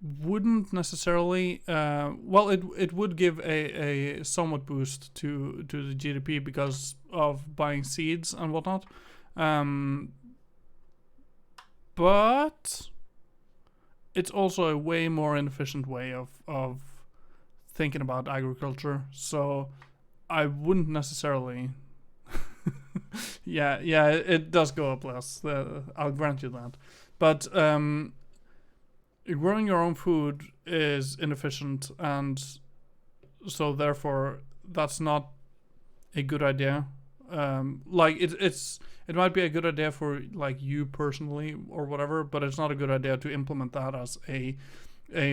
wouldn't necessarily, well, it would give a somewhat boost to the GDP because of buying seeds and whatnot. But it's also a way more inefficient way of thinking about agriculture. So I wouldn't necessarily. yeah, it does go up less. I'll grant you that. But growing your own food is inefficient, and so therefore that's not a good idea. Like it might be a good idea for like you personally or whatever, but it's not a good idea to implement that as a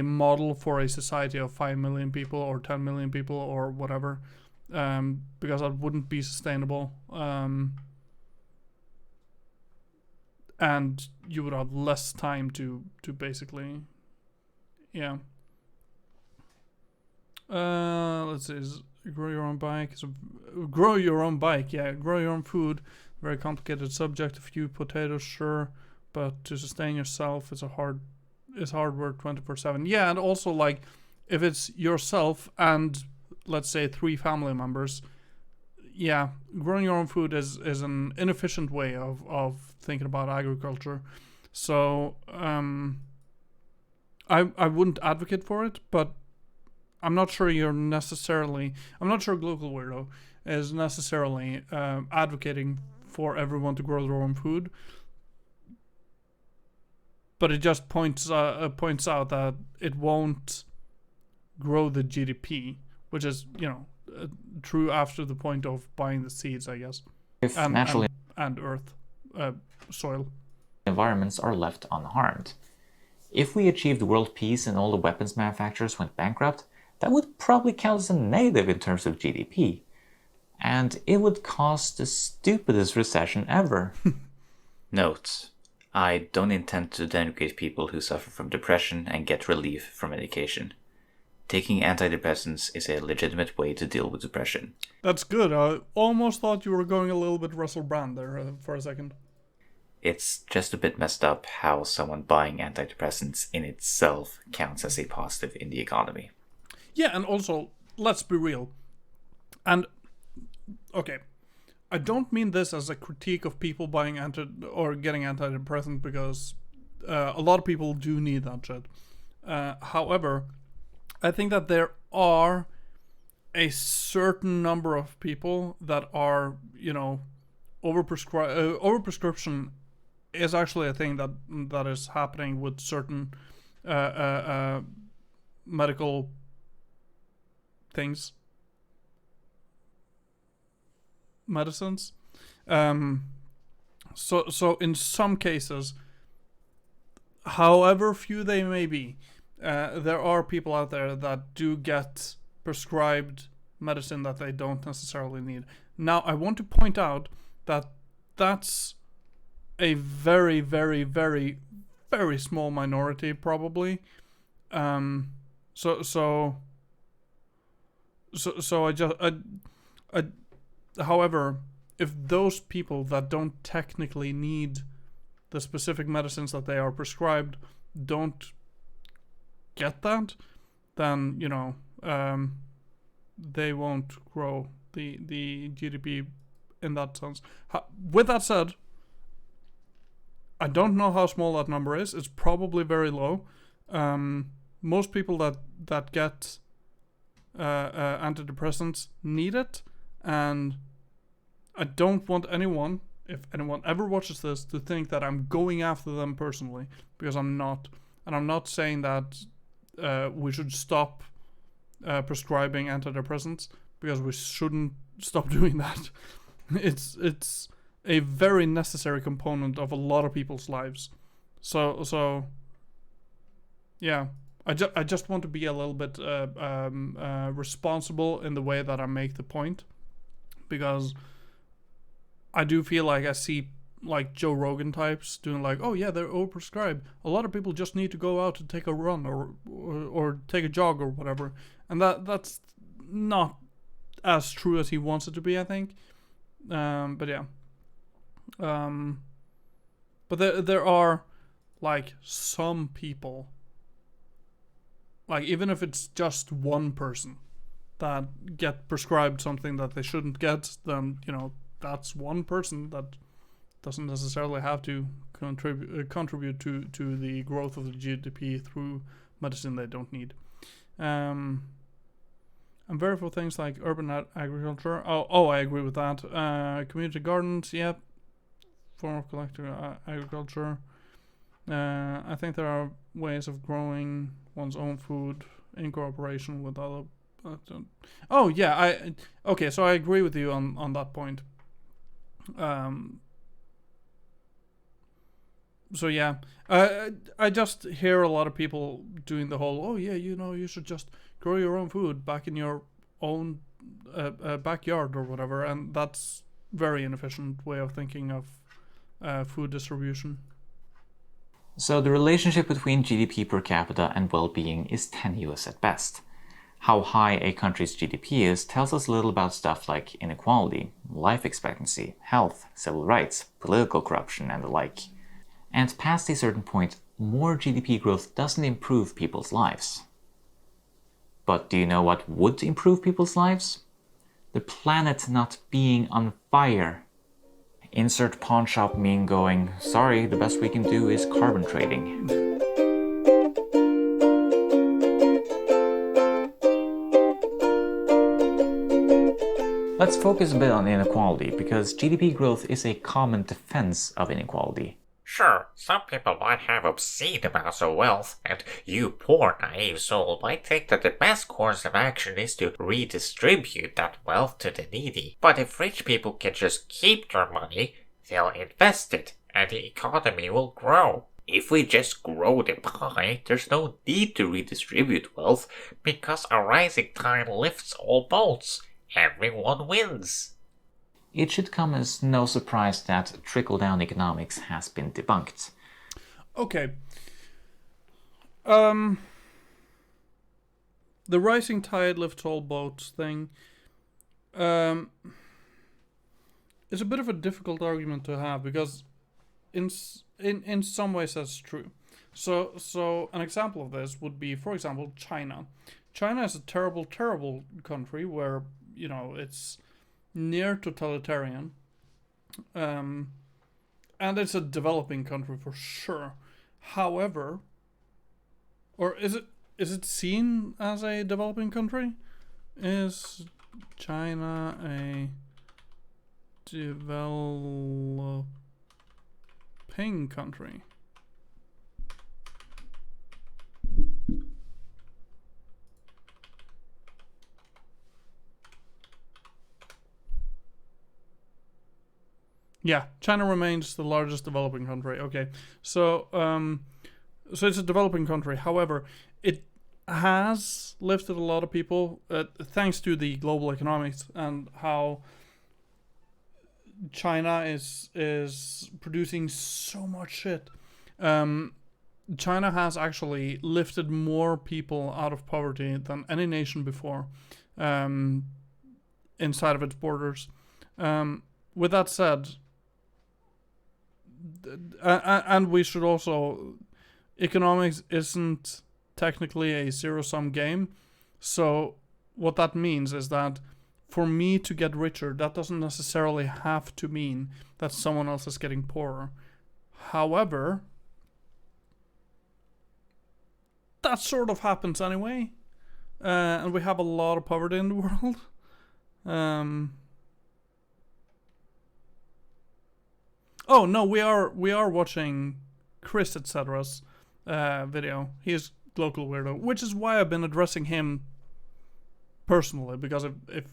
model for a society of 5 million people or 10 million people or whatever, because that wouldn't be sustainable, and you would have less time to basically, yeah. Let's see, grow your own bike. So, grow your own bike, yeah. Grow your own food, very complicated subject. A few potatoes, sure, but to sustain yourself is hard work 24/7. Yeah, and also like if it's yourself and let's say 3 family members, yeah, growing your own food is an inefficient way of thinking about agriculture. So I wouldn't advocate for it, but I'm not sure Glocal Weirdo is necessarily advocating for everyone to grow their own food. But it just points out that it won't grow the GDP, which is, true after the point of buying the seeds, I guess. If naturally and earth, soil. Environments are left unharmed. If we achieved world peace and all the weapons manufacturers went bankrupt, that would probably count as a negative in terms of GDP. And it would cause the stupidest recession ever. Note: I don't intend to denigrate people who suffer from depression and get relief from medication. Taking antidepressants is a legitimate way to deal with depression. That's good. I almost thought you were going a little bit Russell Brand there for a second. It's just a bit messed up how someone buying antidepressants in itself counts as a positive in the economy. Yeah, and also, let's be real. And, okay, I don't mean this as a critique of people buying getting antidepressant, because a lot of people do need that shit. However, I think that there are a certain number of people that are, overprescription is actually a thing that is happening with certain medical things, medicines. So in some cases, however few they may be, there are people out there that do get prescribed medicine that they don't necessarily need. Now, I want to point out that that's a very, very, very, very small minority, probably. So however, if those people that don't technically need the specific medicines that they are prescribed don't get that, then they won't grow the GDP in that sense. With that said, I don't know how small that number is. It's probably very low. Most people that get antidepressants need it, and I don't want anyone, if anyone ever watches this, to think that I'm going after them personally, because I'm not. And I'm not saying that we should stop prescribing antidepressants, because we shouldn't stop doing that. It's a very necessary component of a lot of people's lives. So yeah, I just want to be a little bit responsible in the way that I make the point, because I do feel like I see like Joe Rogan types doing like, oh yeah, they're overprescribed. A lot of people just need to go out and take a run or take a jog or whatever, and that's not as true as he wants it to be, I think. But yeah. But there are like some people, like even if it's just one person that get prescribed something that they shouldn't get, then that's one person that doesn't necessarily have to contribute to the growth of the GDP through medicine they don't need. And very for things like urban agriculture. Oh, I agree with that. Community gardens, yep. Form of collective agriculture. I think there are ways of growing one's own food in cooperation with other. Oh yeah, okay. So I agree with you on that point. So yeah, I just hear a lot of people doing the whole, oh yeah, you should just grow your own food back in your own backyard or whatever, and that's very inefficient way of thinking of food distribution. So the relationship between GDP per capita and well-being is tenuous at best. How high a country's GDP is tells us little about stuff like inequality, life expectancy, health, civil rights, political corruption, and the like. And past a certain point, more GDP growth doesn't improve people's lives. But do you know what would improve people's lives? The planet not being on fire. Insert pawn shop meme going, sorry, the best we can do is carbon trading. Let's focus a bit on inequality, because GDP growth is a common defense of inequality. Sure, some people might have obscene amounts of wealth, and you poor naive soul might think that the best course of action is to redistribute that wealth to the needy. But if rich people can just keep their money, they'll invest it, and the economy will grow. If we just grow the pie, there's no need to redistribute wealth, because a rising tide lifts all boats. Everyone wins. It should come as no surprise that trickle-down economics has been debunked. Okay. The rising tide lifts all boats thing is a bit of a difficult argument to have, because in some ways that's true. So an example of this would be, for example, China. China is a terrible, terrible country where, it's near totalitarian, and it's a developing country for sure. However, or is it seen as a developing country? Is China a developing country? Yeah, China remains the largest developing country. Okay, so it's a developing country. However, it has lifted a lot of people thanks to the global economics and how China is producing so much shit. China has actually lifted more people out of poverty than any nation before, inside of its borders. With that said, and we should also, economics isn't technically a zero-sum game. So what that means is that for me to get richer, that doesn't necessarily have to mean that someone else is getting poorer. However, that sort of happens anyway, and we have a lot of poverty in the world. Oh no, we are watching Chris etc's video. He is Glocal Weirdo, which is why I've been addressing him personally, because if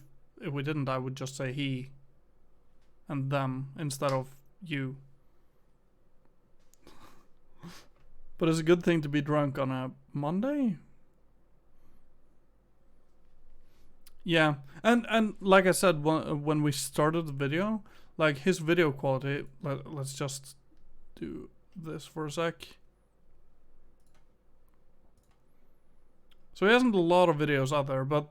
we didn't, I would just say he and them instead of you. But it's a good thing to be drunk on a Monday. Yeah, and like I said when we started the video, like his video quality. Let's just do this for a sec. So he hasn't a lot of videos out there, but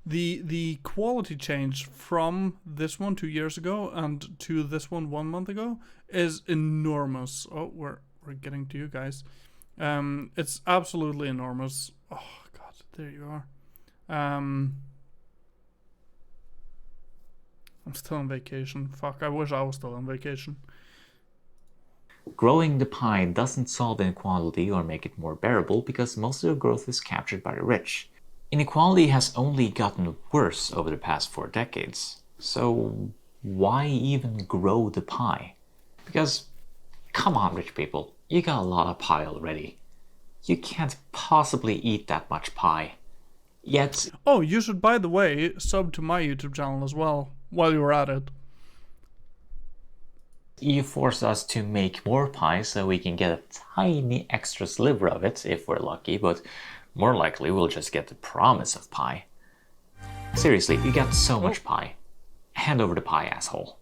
the quality change from this one 2 years ago and to this one 1 month ago is enormous. Oh, we're getting to you guys. It's absolutely enormous. Oh God, there you are. I'm still on vacation. Fuck, I wish I was still on vacation. Growing the pie doesn't solve inequality or make it more bearable because most of the growth is captured by the rich. Inequality has only gotten worse over the past 4 decades. So why even grow the pie? Because, come on rich people, you got a lot of pie already. You can't possibly eat that much pie. Yet... Oh, you should, by the way, sub to my YouTube channel as well, while you're at it. You force us to make more pie so we can get a tiny extra sliver of it if we're lucky, but more likely we'll just get the promise of pie. Seriously, you got so much pie. Hand over the pie, asshole.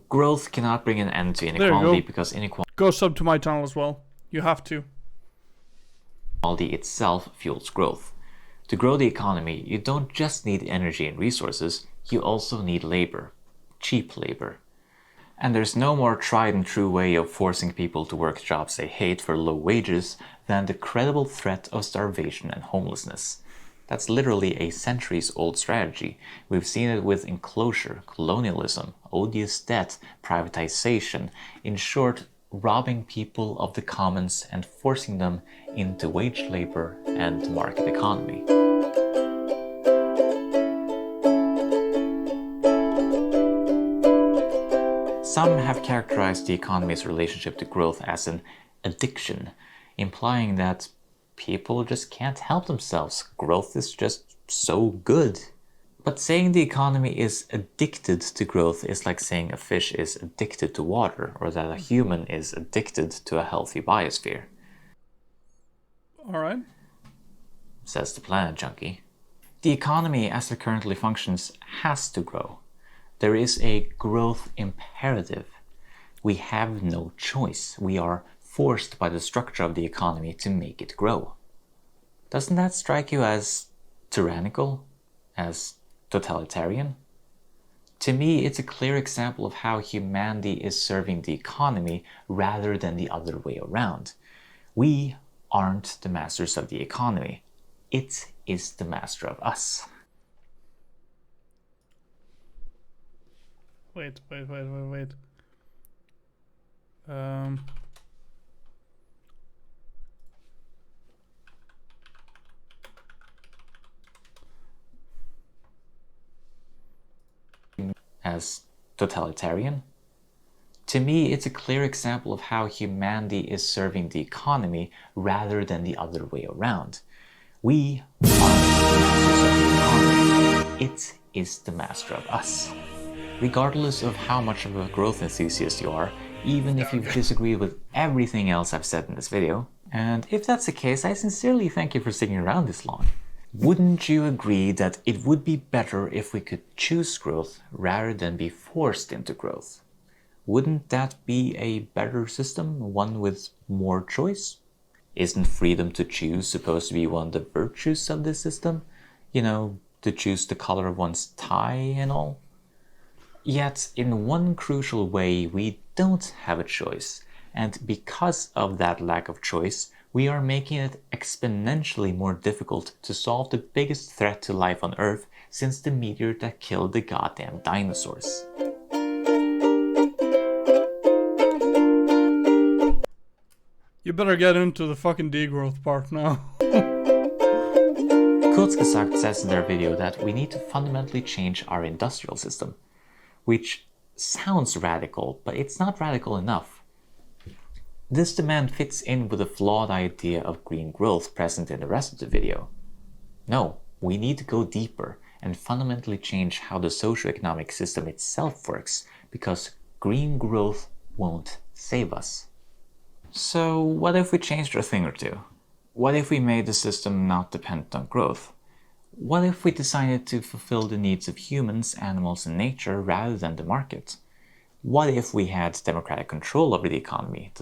Growth cannot bring an end to inequality because inequality... Go sub to my channel as well. You have to. Inequality itself fuels growth. To grow the economy, you don't just need energy and resources, you also need labor. Cheap labor. And there's no more tried and true way of forcing people to work jobs they hate for low wages than the credible threat of starvation and homelessness. That's literally a centuries-old strategy. We've seen it with enclosure, colonialism, odious debt, privatization, in short, robbing people of the commons and forcing them into wage labor and market economy. Some have characterized the economy's relationship to growth as an addiction, implying that people just can't help themselves. Growth is just so good. But saying the economy is addicted to growth is like saying a fish is addicted to water, or that a human is addicted to a healthy biosphere. Alright. Says the planet junkie. The economy as it currently functions has to grow. There is a growth imperative. We have no choice. We are forced by the structure of the economy to make it grow. Doesn't that strike you as tyrannical? As totalitarian? To me, it's a clear example of how humanity is serving the economy rather than the other way around. We aren't the masters of the economy. It is the master of us. Wait. As totalitarian? To me, it's a clear example of how humanity is serving the economy rather than the other way around. We aren't the masters of the economy. It is the master of us. Regardless of how much of a growth enthusiast you are, even if you disagree with everything else I've said in this video, and if that's the case, I sincerely thank you for sticking around this long. Wouldn't you agree that it would be better if we could choose growth rather than be forced into growth? Wouldn't that be a better system, one with more choice? Isn't freedom to choose supposed to be one of the virtues of this system? You know, to choose the color of one's tie and all? Yet, in one crucial way, we don't have a choice, and because of that lack of choice, we are making it exponentially more difficult to solve the biggest threat to life on Earth since the meteor that killed the goddamn dinosaurs. You better get into the fucking degrowth part now. Kurzgesagt says in their video that we need to fundamentally change our industrial system, which sounds radical, but it's not radical enough. This demand fits in with the flawed idea of green growth present in the rest of the video. No, we need to go deeper and fundamentally change how the socioeconomic system itself works, because green growth won't save us. So what if we changed a thing or two? What if we made the system not dependent on growth? What if we decided to fulfill the needs of humans, animals, and nature rather than the market? What if we had democratic control over the economy?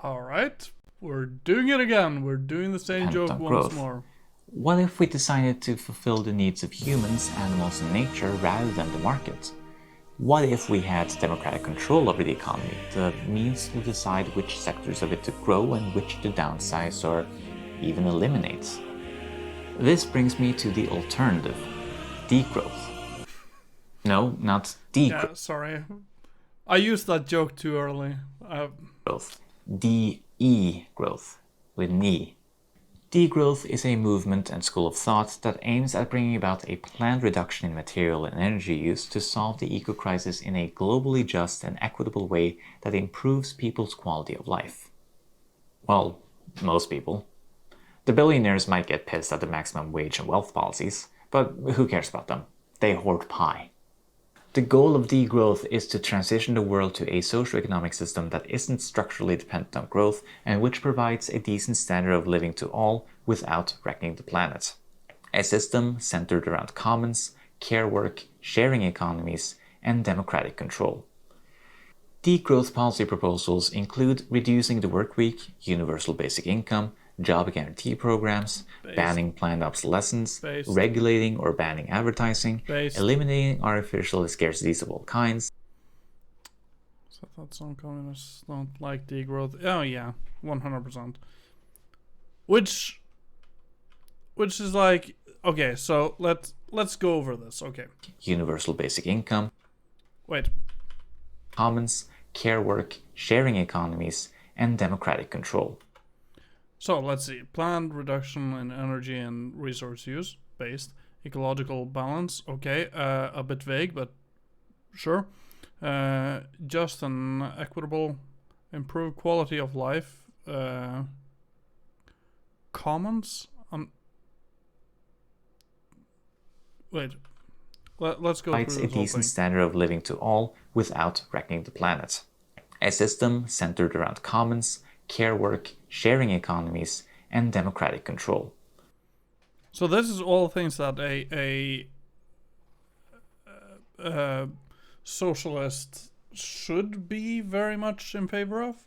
All right, we're doing it again. We're doing the same joke once growth. more. What if we decided to fulfill the needs of humans, animals, and nature rather than the market? What if we had democratic control over the economy, the means to decide which sectors of it to grow and which to downsize or even eliminate? This brings me to the alternative, degrowth. No, not degrowth. Yeah, sorry. I used that joke too early. Growth. De-growth, with knee. Degrowth is a movement and school of thought that aims at bringing about a planned reduction in material and energy use to solve the eco-crisis in a globally just and equitable way that improves people's quality of life. Well, most people. The billionaires might get pissed at the maximum wage and wealth policies, but who cares about them? They hoard pie. The goal of degrowth is to transition the world to a socio-economic system that isn't structurally dependent on growth and which provides a decent standard of living to all without wrecking the planet. A system centered around commons, care work, sharing economies, and democratic control. Degrowth policy proposals include reducing the work week, universal basic income, job guarantee programs, banning planned obsolescence, regulating or banning advertising, eliminating artificial scarcities of all kinds. So I thought some communists don't like degrowth. Oh yeah, 100%. Which is like, okay, so let's go over this. Okay. Universal basic income. Wait. Commons, care work, sharing economies, and democratic control. So let's see. Planned reduction in energy and resource use, based. Ecological balance, okay. A bit vague, but sure. Just and equitable, improved quality of life. Commons. Wait. Let's go provides through a this whole decent thing. standard of living to all without wrecking the planet. A system centered around commons, care work, sharing economies, and democratic control. So this is all things that a socialist should be very much in favor of.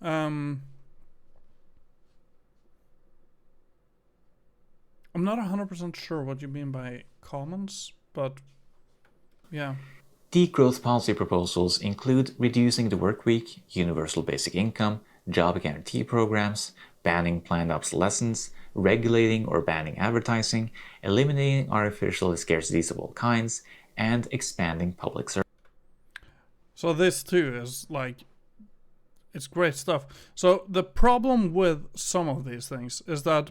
I'm not 100% sure what you mean by commons, but yeah. Degrowth policy proposals include reducing the work week, universal basic income, job guarantee programs, banning planned obsolescence, regulating or banning advertising, eliminating artificial scarcities of all kinds, and expanding public service. So this too is like, it's great stuff. So the problem with some of these things is that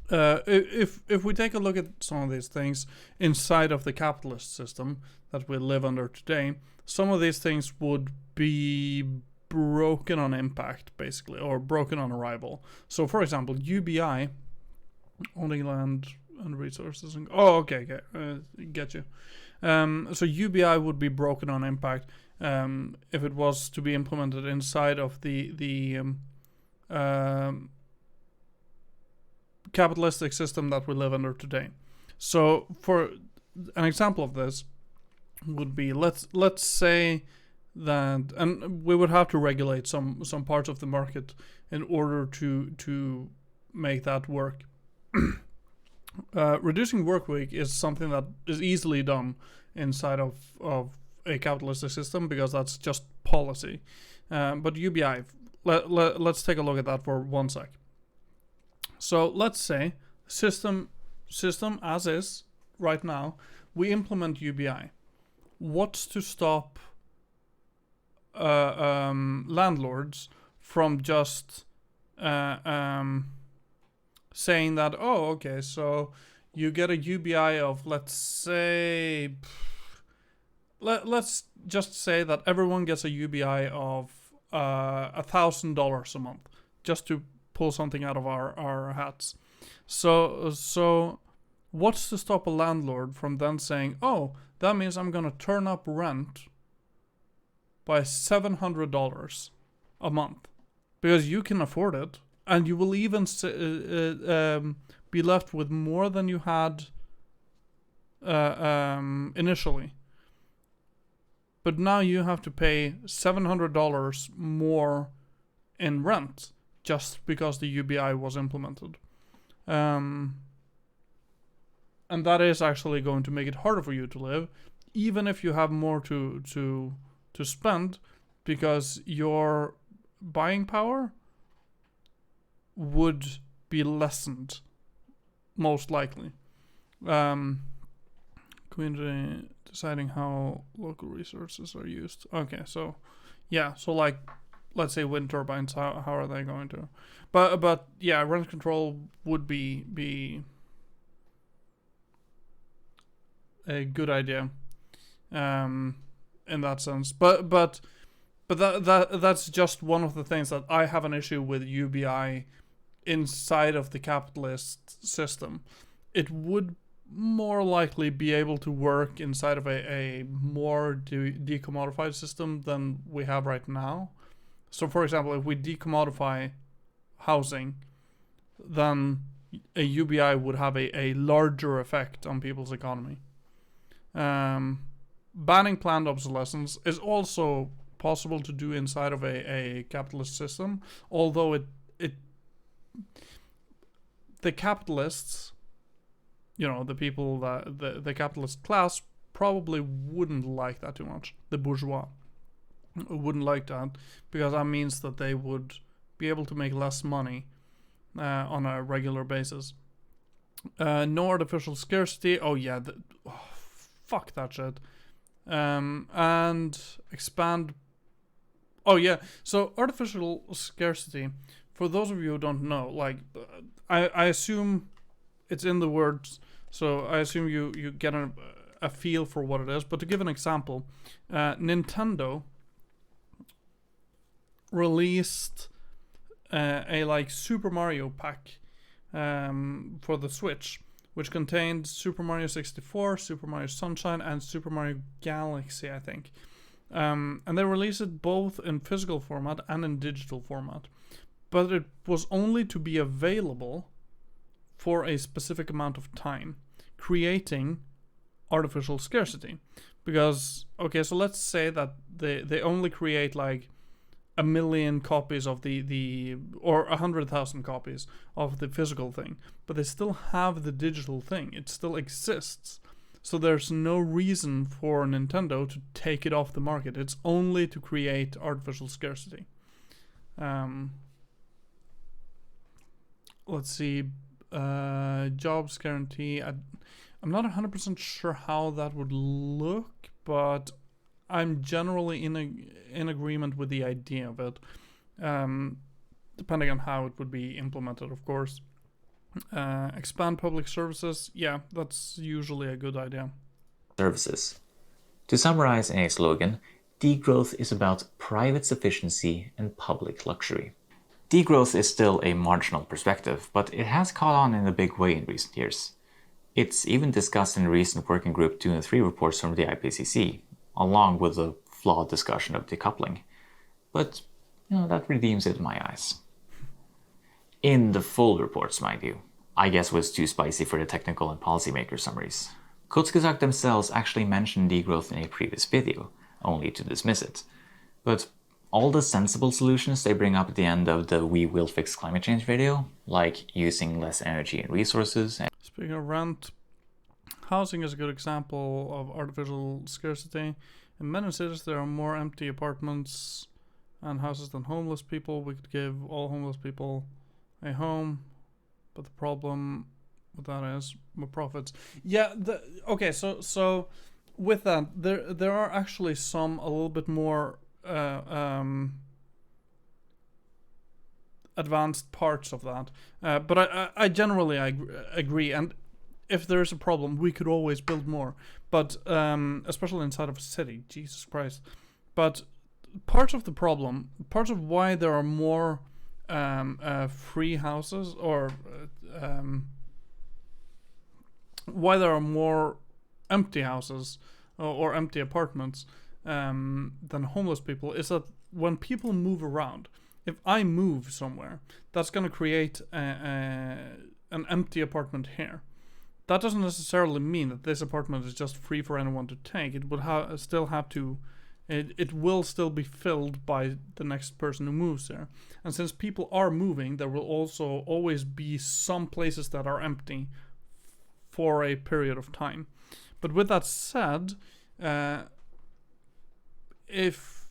if we take a look at some of these things inside of the capitalist system that we live under today, some of these things would be broken on impact, basically, or broken on arrival. So, for example, UBI, owning land and resources. Okay, get you. So UBI would be broken on impact if it was to be implemented inside of the capitalistic system that we live under today. So, for an example of this would be, let's say that, and we would have to regulate some parts of the market in order to make that work. Reducing work week is something that is easily done inside of a capitalistic system because that's just policy. But UBI, let's take a look at that for 1 sec. So let's say system as is right now, we implement UBI. What's to stop landlords from just saying that, oh, okay, so you get a UBI of, let's say, let's just say that everyone gets a UBI of $1,000 a month, just to pull something out of our hats. So what's to stop a landlord from then saying, oh, that means I'm going to turn up rent by $700 a month because you can afford it, and you will even be be left with more than you had initially. But now you have to pay $700 more in rent just because the UBI was implemented. And that is actually going to make it harder for you to live, even if you have more to spend, because your buying power would be lessened, most likely. Community deciding how local resources are used. Okay, so yeah, so like, let's say wind turbines, how are they going to? But yeah, rent control would be a good idea, in that sense. But that's just one of the things that I have an issue with UBI inside of the capitalist system. It would more likely be able to work inside of a more decommodified system than we have right now. So, for example, if we decommodify housing, then a UBI would have a larger effect on people's economy. Banning planned obsolescence is also possible to do inside of a capitalist system, although the capitalists, the people that the capitalist class probably wouldn't like that too much. The bourgeois wouldn't like that, because that means that they would be able to make less money on a regular basis. No artificial scarcity. Oh yeah, fuck that shit. And expand. Oh yeah, so artificial scarcity, for those of you who don't know, like, I assume it's in the words, so I assume you get a feel for what it is. But to give an example, Nintendo released a like Super Mario pack for the Switch, which contained Super Mario 64, Super Mario Sunshine, and Super Mario Galaxy, I think. And they released it both in physical format and in digital format. But it was only to be available for a specific amount of time, creating artificial scarcity. Because, okay, so let's say that they only create like 1 million copies of or 100,000 copies of the physical thing, but they still have the digital thing. It still exists. So there's no reason for Nintendo to take it off the market. It's only to create artificial scarcity. Let's see. Jobs guarantee. I'm not 100% sure how that would look, but I'm generally in agreement with the idea of it, depending on how it would be implemented, of course. Expand public services. Yeah, that's usually a good idea. Services. To summarize in a slogan, degrowth is about private sufficiency and public luxury. Degrowth is still a marginal perspective, but it has caught on in a big way in recent years. It's even discussed in a recent Working Group 2 and 3 reports from the IPCC, along with the flawed discussion of decoupling. But, that redeems it in my eyes. In the full reports, mind you. I guess was too spicy for the technical and policymaker summaries. Kurzgesagt themselves actually mentioned degrowth in a previous video, only to dismiss it. But all the sensible solutions they bring up at the end of the We Will Fix Climate Change video, like using less energy and resources. Speaking of rent, housing is a good example of artificial scarcity. In many cities, there are more empty apartments and houses than homeless people. We could give all homeless people a home, but the problem with that is more profits. Yeah. Okay. So with that, there are actually some a little bit more advanced parts of that. But I generally agree. And if there's a problem, we could always build more. But especially inside of a city, Jesus Christ. But parts of the problem, parts of why there are more free houses, or why there are more empty houses or empty apartments than homeless people, is that when people move around, if I move somewhere, that's going to create an empty apartment here, that doesn't necessarily mean that this apartment is just free for anyone to take. It would still have to. It will still be filled by the next person who moves there. And since people are moving, there will also always be some places that are empty for a period of time. But with that said, if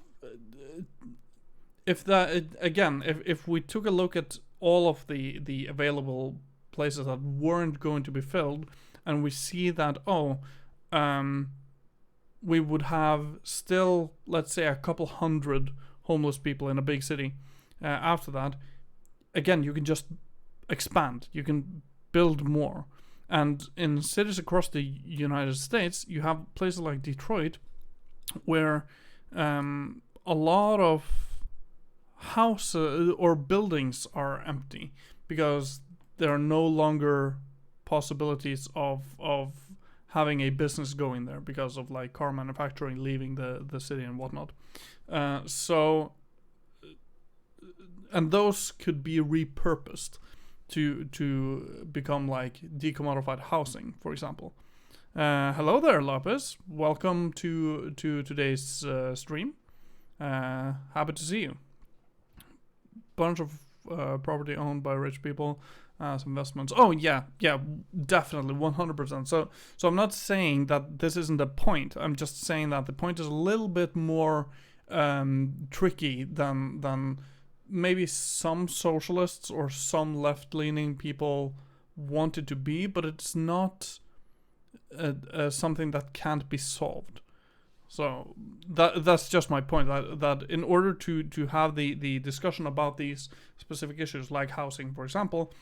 we took a look at all of the available places that weren't going to be filled, and we see that we would have still, let's say, a couple hundred homeless people in a big city. After that, again, you can just expand. You can build more. And in cities across the United States, you have places like Detroit, where a lot of houses or buildings are empty because there are no longer possibilities of having a business going there because of like car manufacturing leaving the city and whatnot. And those could be repurposed to become like decommodified housing, for example. Hello there, Lopez. Welcome to today's stream. Happy to see you. Bunch of property owned by rich people as investments. Oh yeah, definitely, 100%. So I'm not saying that this isn't a point. I'm just saying that the point is a little bit more tricky than maybe some socialists or some left-leaning people want it to be, but it's not something that can't be solved. So that's just my point, that in order to have the discussion about these specific issues like housing, for example,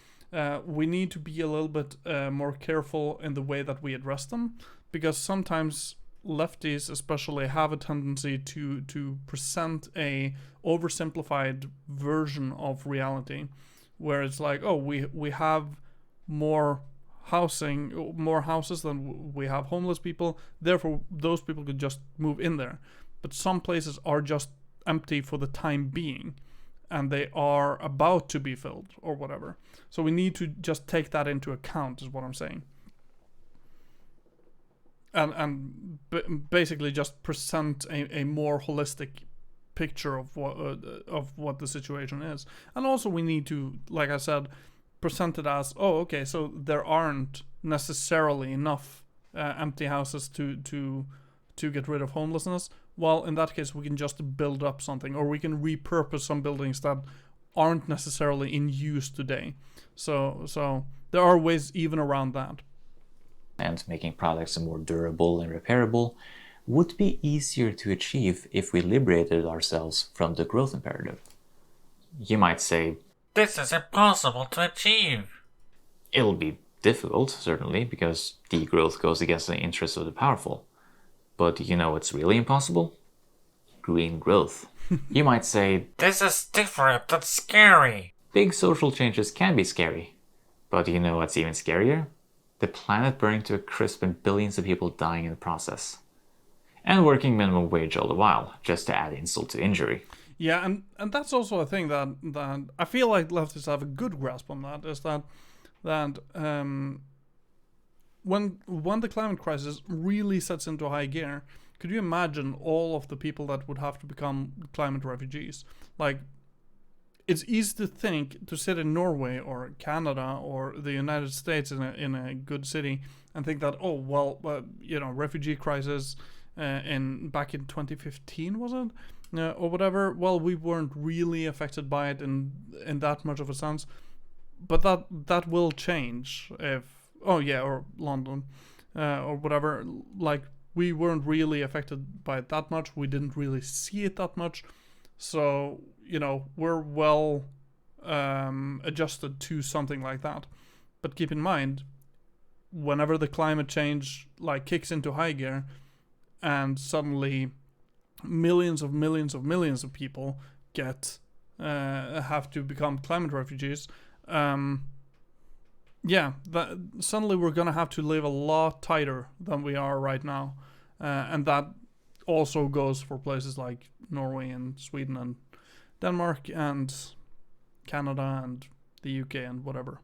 we need to be a little bit more careful in the way that we address them, because sometimes lefties especially have a tendency to present a oversimplified version of reality, where it's like, oh, we have more houses than we have homeless people, therefore those people could just move in there. But some places are just empty for the time being, and they are about to be filled or whatever. So we need to just take that into account, is what I'm saying. And basically just present a more holistic picture of what the situation is. And also we need to, like I said, present it as, oh, okay, so there aren't necessarily enough empty houses to get rid of homelessness. Well, in that case, we can just build up something, or we can repurpose some buildings that aren't necessarily in use today. So there are ways even around that. And making products more durable and repairable would be easier to achieve if we liberated ourselves from the growth imperative. You might say, this is impossible to achieve. It'll be difficult, certainly, because degrowth goes against the interests of the powerful. But you know what's really impossible? Green growth. You might say, this is different and scary. Big social changes can be scary. But you know what's even scarier? The planet burning to a crisp and billions of people dying in the process. And working minimum wage all the while, just to add insult to injury. Yeah, and that's also a thing that I feel like leftists have a good grasp on, that is that when the climate crisis really sets into high gear, could you imagine all of the people that would have to become climate refugees? Like, it's easy to think, to sit in Norway or Canada or the United States in a good city and think that, oh, well, refugee crisis back in 2015, was it? Or whatever. Well, we weren't really affected by it in that much of a sense, but that will change or London or whatever. Like, we weren't really affected by it that much. We didn't really see it that much. So, we're well adjusted to something like that. But keep in mind, whenever the climate change kicks into high gear, and suddenly millions of people have to become climate refugees, suddenly we're gonna have to live a lot tighter than we are right now, and that also goes for places like Norway and Sweden and Denmark and Canada and the UK and whatever.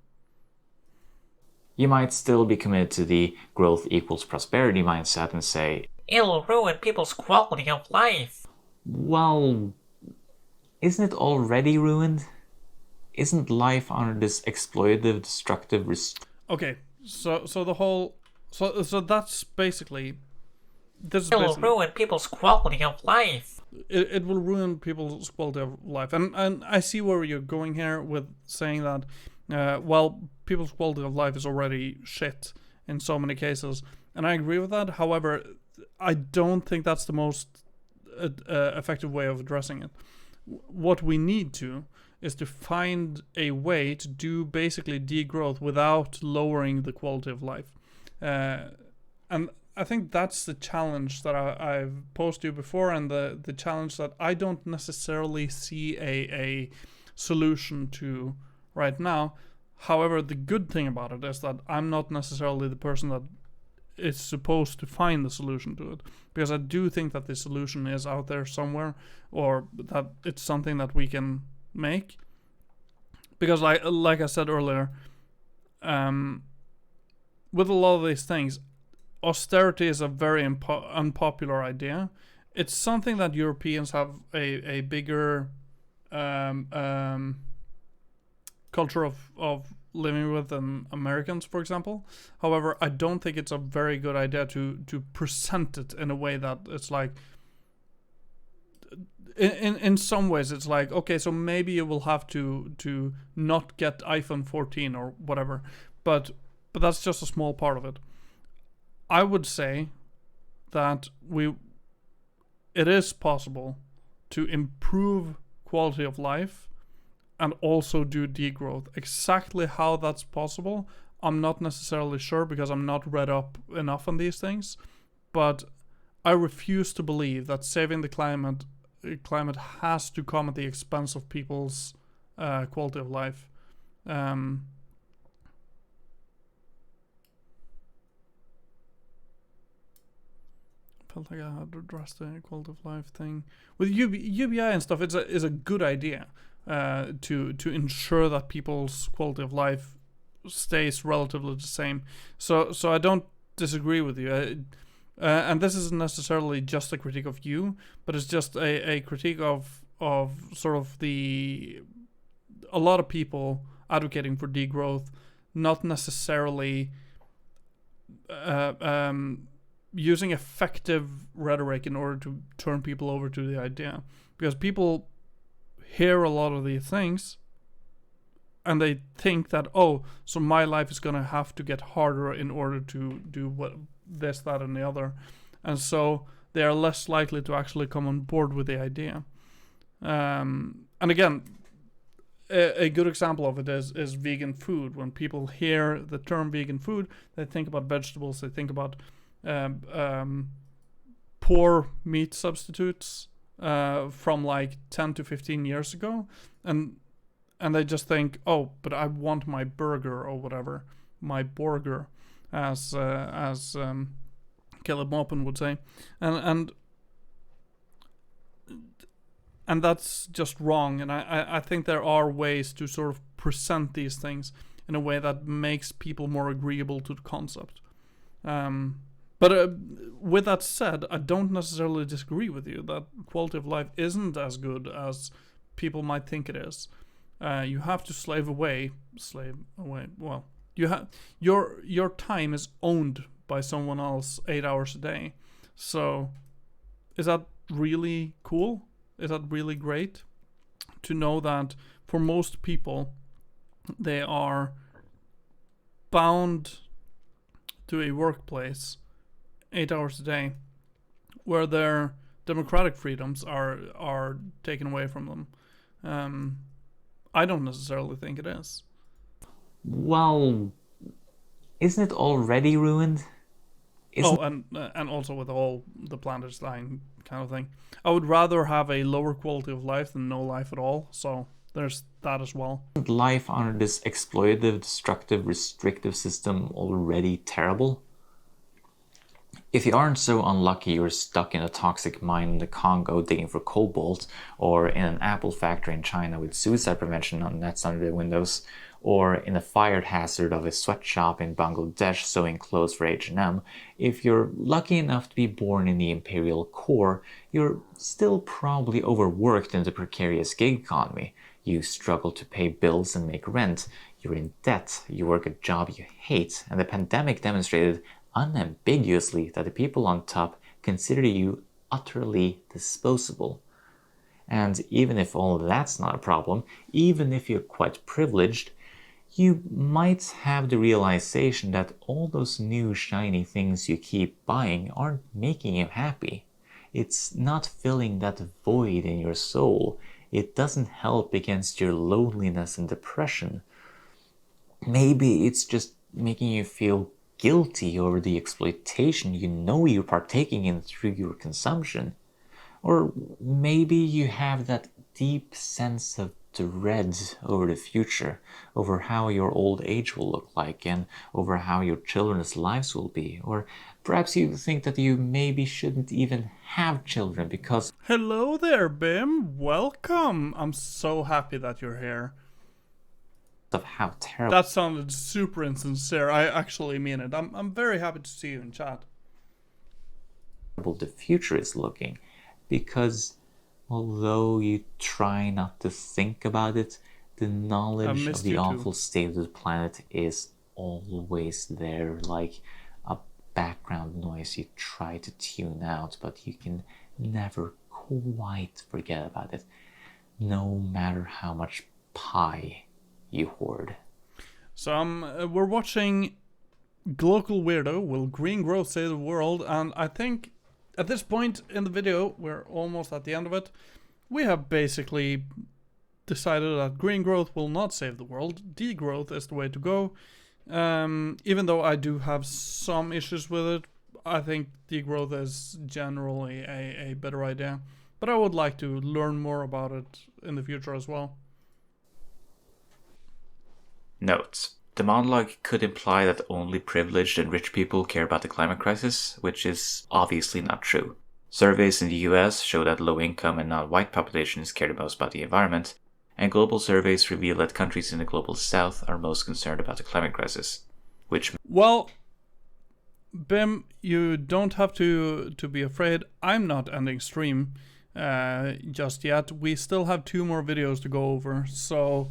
You might still be committed to the growth equals prosperity mindset and say, it'll ruin people's quality of life. well, isn't it already ruined? Isn't life under this exploitative, destructive... Okay, so the whole... So that's basically... It'll ruin people's quality of life. It will ruin people's quality of life. And I see where you're going here with saying that, well, people's quality of life is already shit in so many cases. And I agree with that. However, I don't think that's the most effective way of addressing it. What we need to is to find a way to do basically degrowth without lowering the quality of life. And I think that's the challenge that I've posed to you before, and the challenge that I don't necessarily see a solution to right now. However, the good thing about it is that I'm not necessarily the person that is supposed to find the solution to it, because I do think that the solution is out there somewhere, or that it's something that we can make. Because like I said earlier, with a lot of these things, austerity is a very unpopular idea. It's something that Europeans have a bigger culture of living with than Americans, for example. However, I don't think it's a very good idea to present it in a way that it's like... In some ways, it's like, okay, so maybe you will have to not get iPhone 14 or whatever, but that's just a small part of it. I would say that it is possible to improve quality of life and also do degrowth. Exactly how that's possible, I'm not necessarily sure, because I'm not read up enough on these things. But I refuse to believe that saving the climate has to come at the expense of people's quality of life. Felt like I had to address the quality of life thing with UBI and stuff. It's a good idea to ensure that people's quality of life stays relatively the same. So I don't disagree with you. And this isn't necessarily just a critique of you, but it's just a critique of sort of a lot of people advocating for degrowth, not necessarily using effective rhetoric in order to turn people over to the idea. Because people hear a lot of these things and they think that, oh, so my life is going to have to get harder in order to do what this, that, and the other. And so they are less likely to actually come on board with the idea. And again, a good example of it is vegan food. When people hear the term vegan food, they think about vegetables, they think about poor meat substitutes from like 10 to 15 years ago, and they just think, oh, but I want my burger or whatever, my burger, as Caleb Maupin would say, and that's just wrong. And I think there are ways to sort of present these things in a way that makes people more agreeable to the concept. But with that said, I don't necessarily disagree with you that quality of life isn't as good as people might think it is. You have to slave away. Well, you have your time is owned by someone else 8 hours a day. So, is that really cool? Is that really great? To know that for most people, they are bound to a workplace 8 hours a day, where their democratic freedoms are taken away from them. I don't necessarily think it is. Well, isn't it already ruined? And also with all the planet is dying kind of thing. I would rather have a lower quality of life than no life at all. So there's that as well. Isn't life under this exploitative, destructive, restrictive system already terrible? If you aren't so unlucky you're stuck in a toxic mine in the Congo digging for cobalt, or in an Apple factory in China with suicide prevention on nets under the windows, or in a fire hazard of a sweatshop in Bangladesh sewing clothes for H&M, if you're lucky enough to be born in the imperial core, you're still probably overworked in the precarious gig economy. You struggle to pay bills and make rent, you're in debt, you work a job you hate, and the pandemic demonstrated unambiguously that the people on top consider you utterly disposable. And even if all that's not a problem, even if you're quite privileged, you might have the realization that all those new shiny things you keep buying aren't making you happy. It's not filling that void in your soul. It doesn't help against your loneliness and depression. Maybe it's just making you feel guilty over the exploitation you know you're partaking in through your consumption. Or maybe you have that deep sense of dread over the future, over how your old age will look like, and over how your children's lives will be. Or perhaps you think that you maybe shouldn't even have children because... Hello there, Bim. Welcome. I'm so happy that you're here. ...of how terrible... That sounded super insincere. I actually mean it. I'm very happy to see you in chat. ...the future is looking. Because although you try not to think about it, the knowledge of the awful state of the planet is always there, like a background noise you try to tune out, but you can never quite forget about it, no matter how much pie you hoard. So we're watching Glocal Weirdo, Will Green Growth Save the World? And I think at this point in the video, we're almost at the end of it, we have basically decided that green growth will not save the world. Degrowth is the way to go. Even though I do have some issues with it, I think degrowth is generally a better idea. But I would like to learn more about it in the future as well. Notes. The monologue could imply that only privileged and rich people care about the climate crisis, which is obviously not true. Surveys in the US show that low-income and non-white populations care the most about the environment, and global surveys reveal that countries in the global south are most concerned about the climate crisis, which... Well, Bim, you don't have to be afraid. I'm not ending stream just yet. We still have 2 more videos to go over, so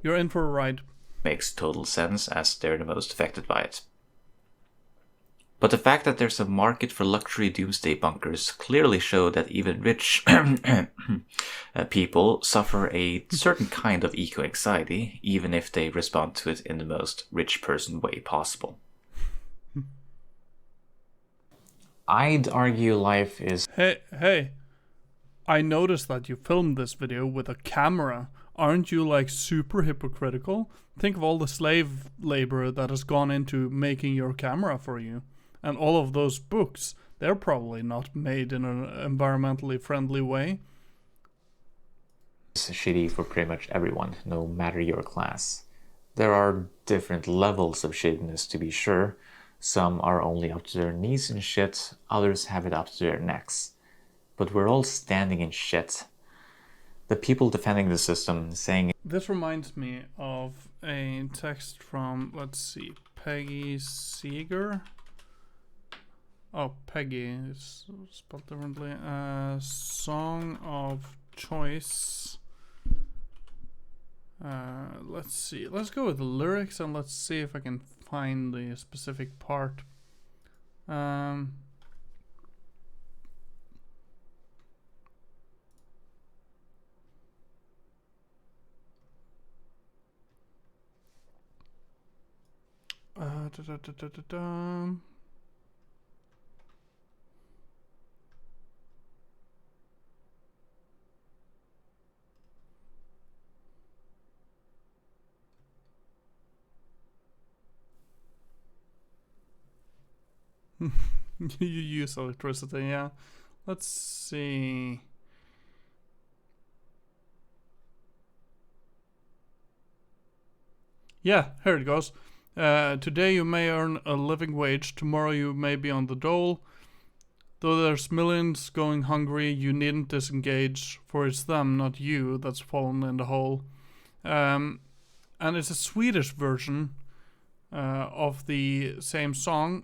you're in for a ride. Makes total sense as they're the most affected by it. But the fact that there's a market for luxury doomsday bunkers clearly show that even rich people suffer a certain kind of eco-anxiety, even if they respond to it in the most rich person way possible. I'd argue life is... Hey, I noticed that you filmed this video with a camera. Aren't you like super hypocritical? Think of all the slave labor that has gone into making your camera for you. And all of those books, they're probably not made in an environmentally friendly way. It's shitty for pretty much everyone, no matter your class. There are different levels of shittiness, to be sure. Some are only up to their knees in shit, others have it up to their necks. But we're all standing in shit. The people defending the system saying... This reminds me of a text from, let's see, Peggy Seeger. Oh, Peggy is spelled differently. Song of Choice. Let's see. Let's go with the lyrics and let's see if I can find the specific part. You use electricity, yeah. Let's see. Yeah, here it goes. Today you may earn a living wage, tomorrow you may be on the dole. Though there's millions going hungry, you needn't disengage, for it's them, not you, that's fallen in the hole. and it's a Swedish version of the same song.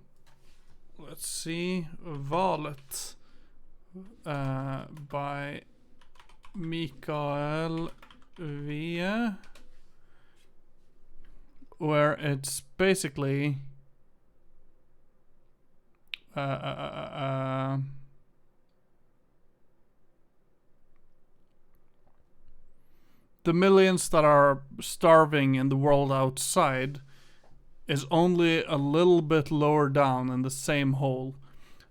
Let's see, Valet by Mikael Wiehe, where it's basically the millions that are starving in the world outside is only a little bit lower down in the same hole.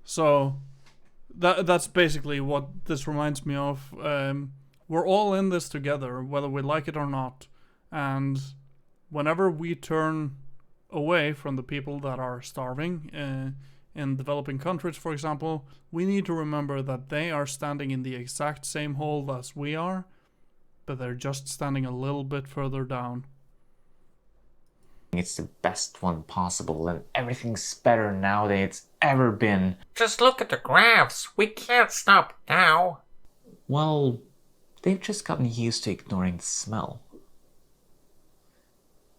So that's basically what this reminds me of. We're all in this together, whether we like it or not. And whenever we turn away from the people that are starving in developing countries, for example, we need to remember that they are standing in the exact same hole as we are, but they're just standing a little bit further down. It's the best one possible, and everything's better now than it's ever been. Just look at the graphs. We can't stop now. Well, they've just gotten used to ignoring the smell.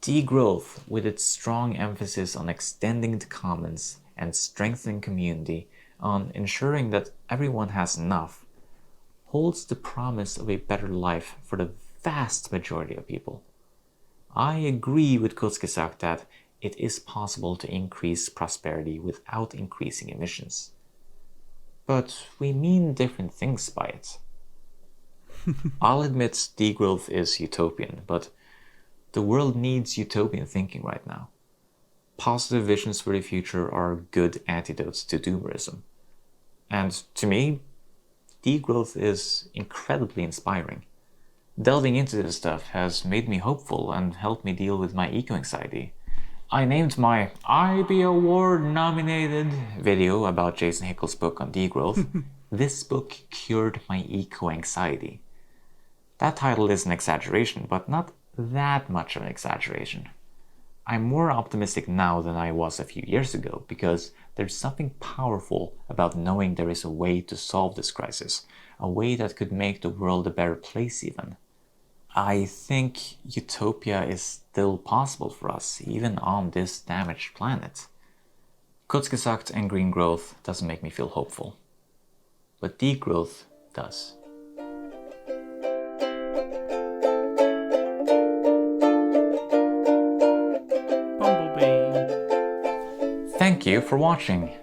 Degrowth, with its strong emphasis on extending the commons and strengthening community, on ensuring that everyone has enough, holds the promise of a better life for the vast majority of people. I agree with Kurzgesagt that it is possible to increase prosperity without increasing emissions. But we mean different things by it. I'll admit degrowth is utopian, but the world needs utopian thinking right now. Positive visions for the future are good antidotes to doomerism. And to me, degrowth is incredibly inspiring. Delving into this stuff has made me hopeful and helped me deal with my eco-anxiety. I named my IB Award-nominated video about Jason Hickel's book on degrowth, This Book Cured My Eco-Anxiety. That title is an exaggeration, but not that much of an exaggeration. I'm more optimistic now than I was a few years ago, because there's something powerful about knowing there is a way to solve this crisis, a way that could make the world a better place even. I think utopia is still possible for us, even on this damaged planet. Kurzgesagt and green growth doesn't make me feel hopeful, but degrowth does. Thank you for watching.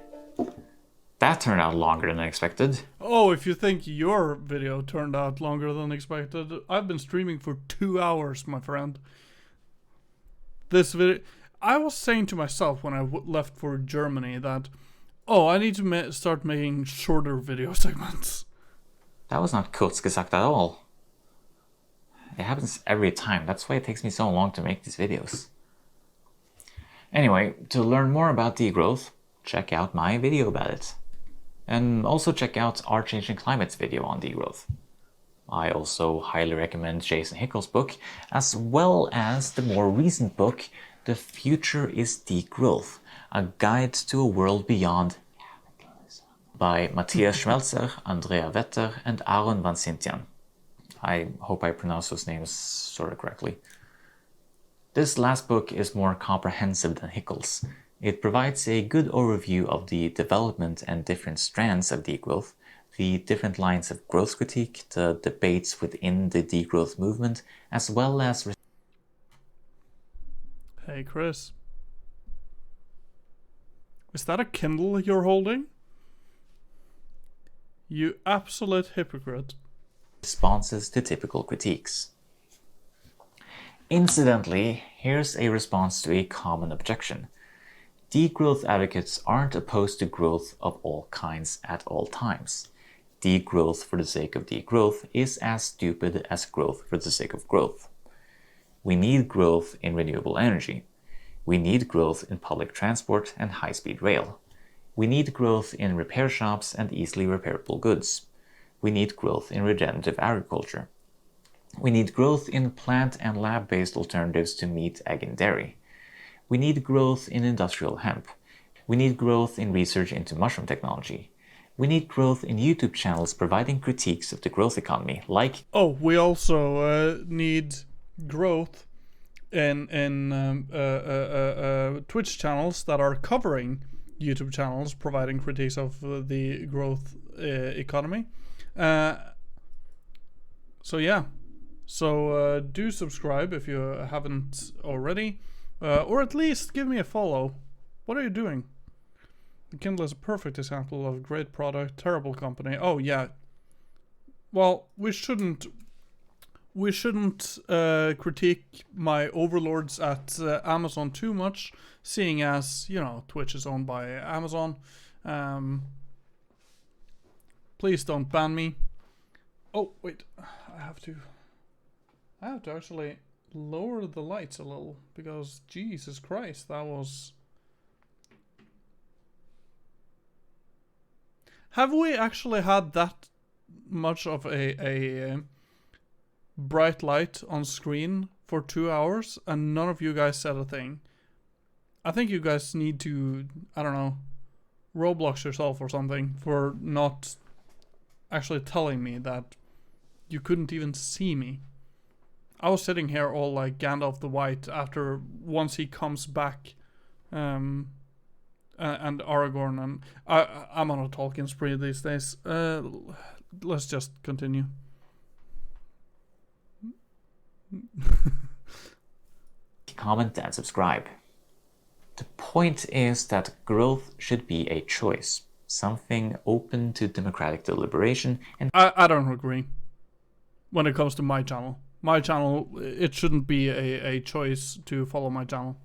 That turned out longer than expected. Oh, if you think your video turned out longer than expected, I've been streaming for 2 hours, my friend. This video, I was saying to myself when I left for Germany that, oh, I need to start making shorter video segments. That was not Kurzgesagt at all. It happens every time. That's why it takes me so long to make these videos. Anyway, to learn more about degrowth, check out my video about it. And also check out our Changing Climate's video on degrowth. I also highly recommend Jason Hickel's book, as well as the more recent book, The Future is Degrowth, a guide to a world beyond, by Matthias Schmelzer, Andrea Vetter, and Aaron Van Sintian. I hope I pronounced those names sort of correctly. This last book is more comprehensive than Hickel's. It provides a good overview of the development and different strands of degrowth, the different lines of growth critique, the debates within the degrowth movement, as well as... Hey, Chris. Is that a Kindle you're holding? You absolute hypocrite. responses to typical critiques. Incidentally, here's a response to a common objection. Degrowth advocates aren't opposed to growth of all kinds at all times. Degrowth for the sake of degrowth is as stupid as growth for the sake of growth. We need growth in renewable energy. We need growth in public transport and high-speed rail. We need growth in repair shops and easily repairable goods. We need growth in regenerative agriculture. We need growth in plant and lab-based alternatives to meat, egg, and dairy. We need growth in industrial hemp. We need growth in research into mushroom technology. We need growth in YouTube channels providing critiques of the growth economy, like... Oh, we also need growth Twitch channels that are covering YouTube channels providing critiques of the growth economy. So yeah, so do subscribe if you haven't already, or at least give me a follow. What are you doing? Kindle is a perfect example of great product, terrible company. Oh yeah. Well, we shouldn't critique my overlords at Amazon too much, seeing as, you know, Twitch is owned by Amazon. Please don't ban me. Oh wait, I have to actually lower the lights a little, because Jesus Christ, that was... Have we actually had that much of a bright light on screen for 2 hours and none of you guys said a thing? I think you guys need to, I don't know, Roblox yourself or something for not actually telling me that you couldn't even see me. I was sitting here all like Gandalf the White after once he comes back, and Aragorn, and I'm on a talking spree these days. Let's just continue. Comment and subscribe. The point is that growth should be a choice, something open to democratic deliberation. And I don't agree. When it comes to my channel, it shouldn't be a choice to follow my channel.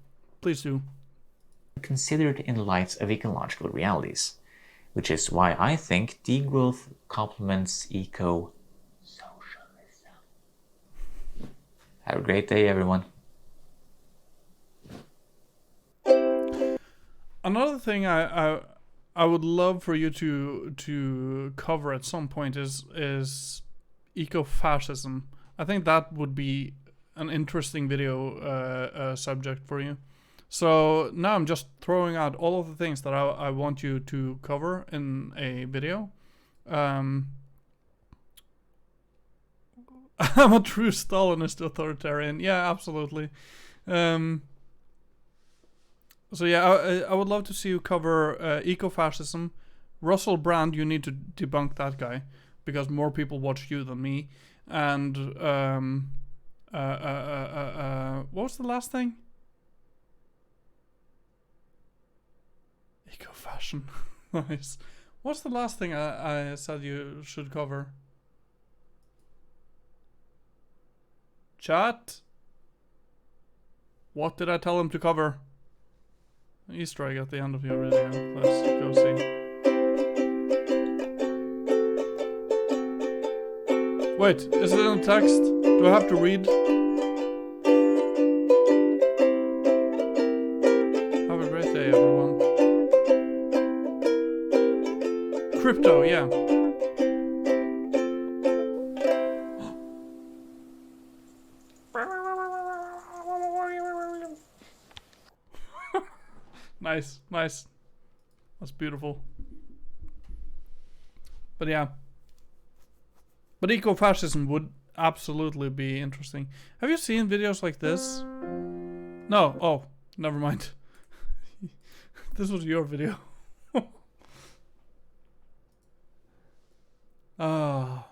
Please do. Considered in light of ecological realities, which is why I think degrowth complements eco-socialism. Have a great day, everyone. Another thing I would love for you to cover at some point is eco-fascism. I think that would be an interesting video subject for you. So now I'm just throwing out all of the things that I want you to cover in a video. I'm a true Stalinist authoritarian. Yeah, absolutely. So yeah, I would love to see you cover eco-fascism. Russell Brand, you need to debunk that guy, because more people watch you than me. And what was the last thing? Eco-fashion. Nice. What's the last thing I said you should cover? Chat? What did I tell him to cover? Easter egg at the end of your video. Let's go see. Wait, is it in text? Do I have to read? Have a great day, everyone. Crypto, yeah. Nice, nice. That's beautiful. But yeah. But eco-fascism would absolutely be interesting. Have you seen videos like this? No. Oh, never mind. This was your video. Ah.